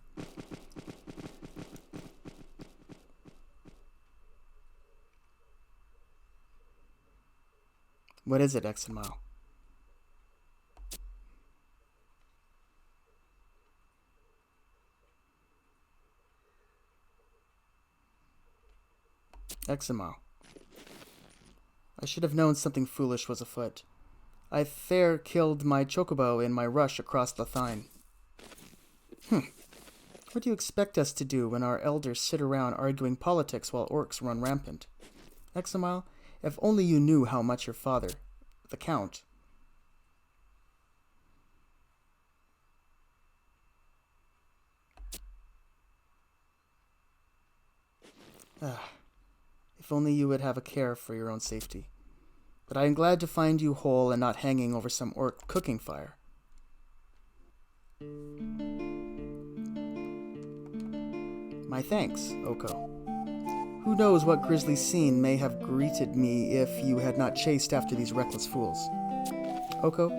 What is it, Examile? Examile. I should have known something foolish was afoot. I fair killed my chocobo in my rush across the Thine. What do you expect us to do when our elders sit around arguing politics while orcs run rampant? Examile, if only you knew how much your father, the Count... If only you would have a care for your own safety. But I am glad to find you whole and not hanging over some orc cooking fire. My thanks, Oko. Who knows what grisly scene may have greeted me if you had not chased after these reckless fools. Oko,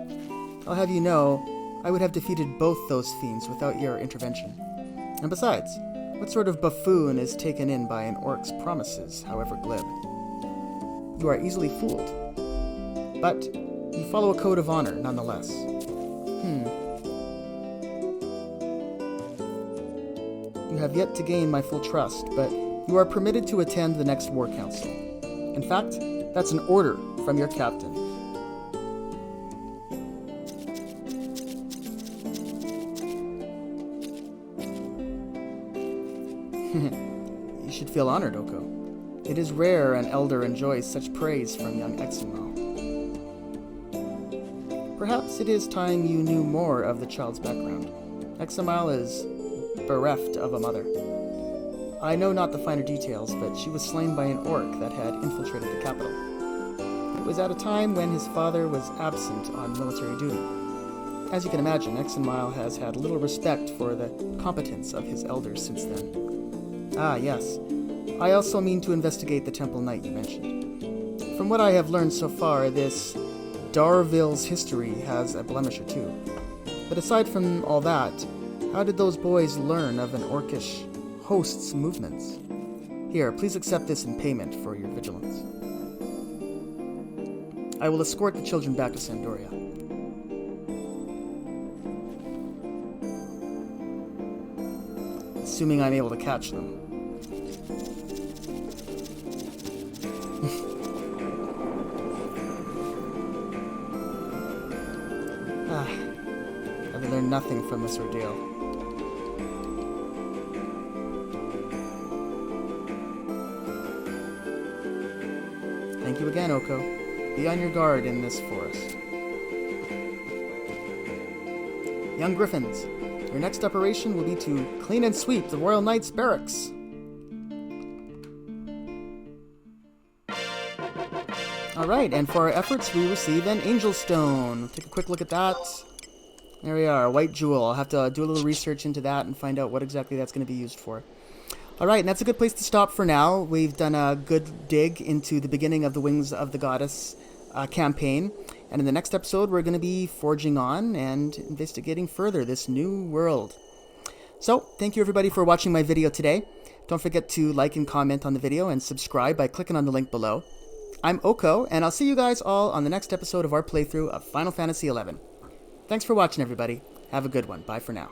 I'll have you know, I would have defeated both those fiends without your intervention. And besides, what sort of buffoon is taken in by an orc's promises, however glib? You are easily fooled. But you follow a code of honor, nonetheless. You have yet to gain my full trust, but you are permitted to attend the next war council. In fact, that's an order from your captain. You should feel honored, Oko. It is rare an elder enjoys such praise from young Examile. Perhaps it is time you knew more of the child's background. Examile is bereft of a mother. I know not the finer details, but she was slain by an orc that had infiltrated the capital. It was at a time when his father was absent on military duty. As you can imagine, Examile has had little respect for the competence of his elders since then. Ah, yes. I also mean to investigate the Temple Knight you mentioned. From what I have learned so far, this Darville's history has a blemish or two. But aside from all that, how did those boys learn of an orcish host's movements? Here, please accept this in payment for your vigilance. I will escort the children back to Sandoria. Assuming I'm able to catch them. I've learned nothing from this ordeal. Thank you again, Oko. Be on your guard in this forest. Young Griffins, your next operation will be to clean and sweep the Royal Knights Barracks. Alright, and for our efforts, we receive an Angel Stone. Take a quick look at that. There we are, a white jewel. I'll have to do a little research into that and find out what exactly that's going to be used for. Alright, and that's a good place to stop for now. We've done a good dig into the beginning of the Wings of the Goddess campaign. And in the next episode, we're going to be forging on and investigating further this new world. So, thank you everybody for watching my video today. Don't forget to like and comment on the video and subscribe by clicking on the link below. I'm Oko, and I'll see you guys all on the next episode of our playthrough of Final Fantasy XI. Thanks for watching, everybody. Have a good one. Bye for now.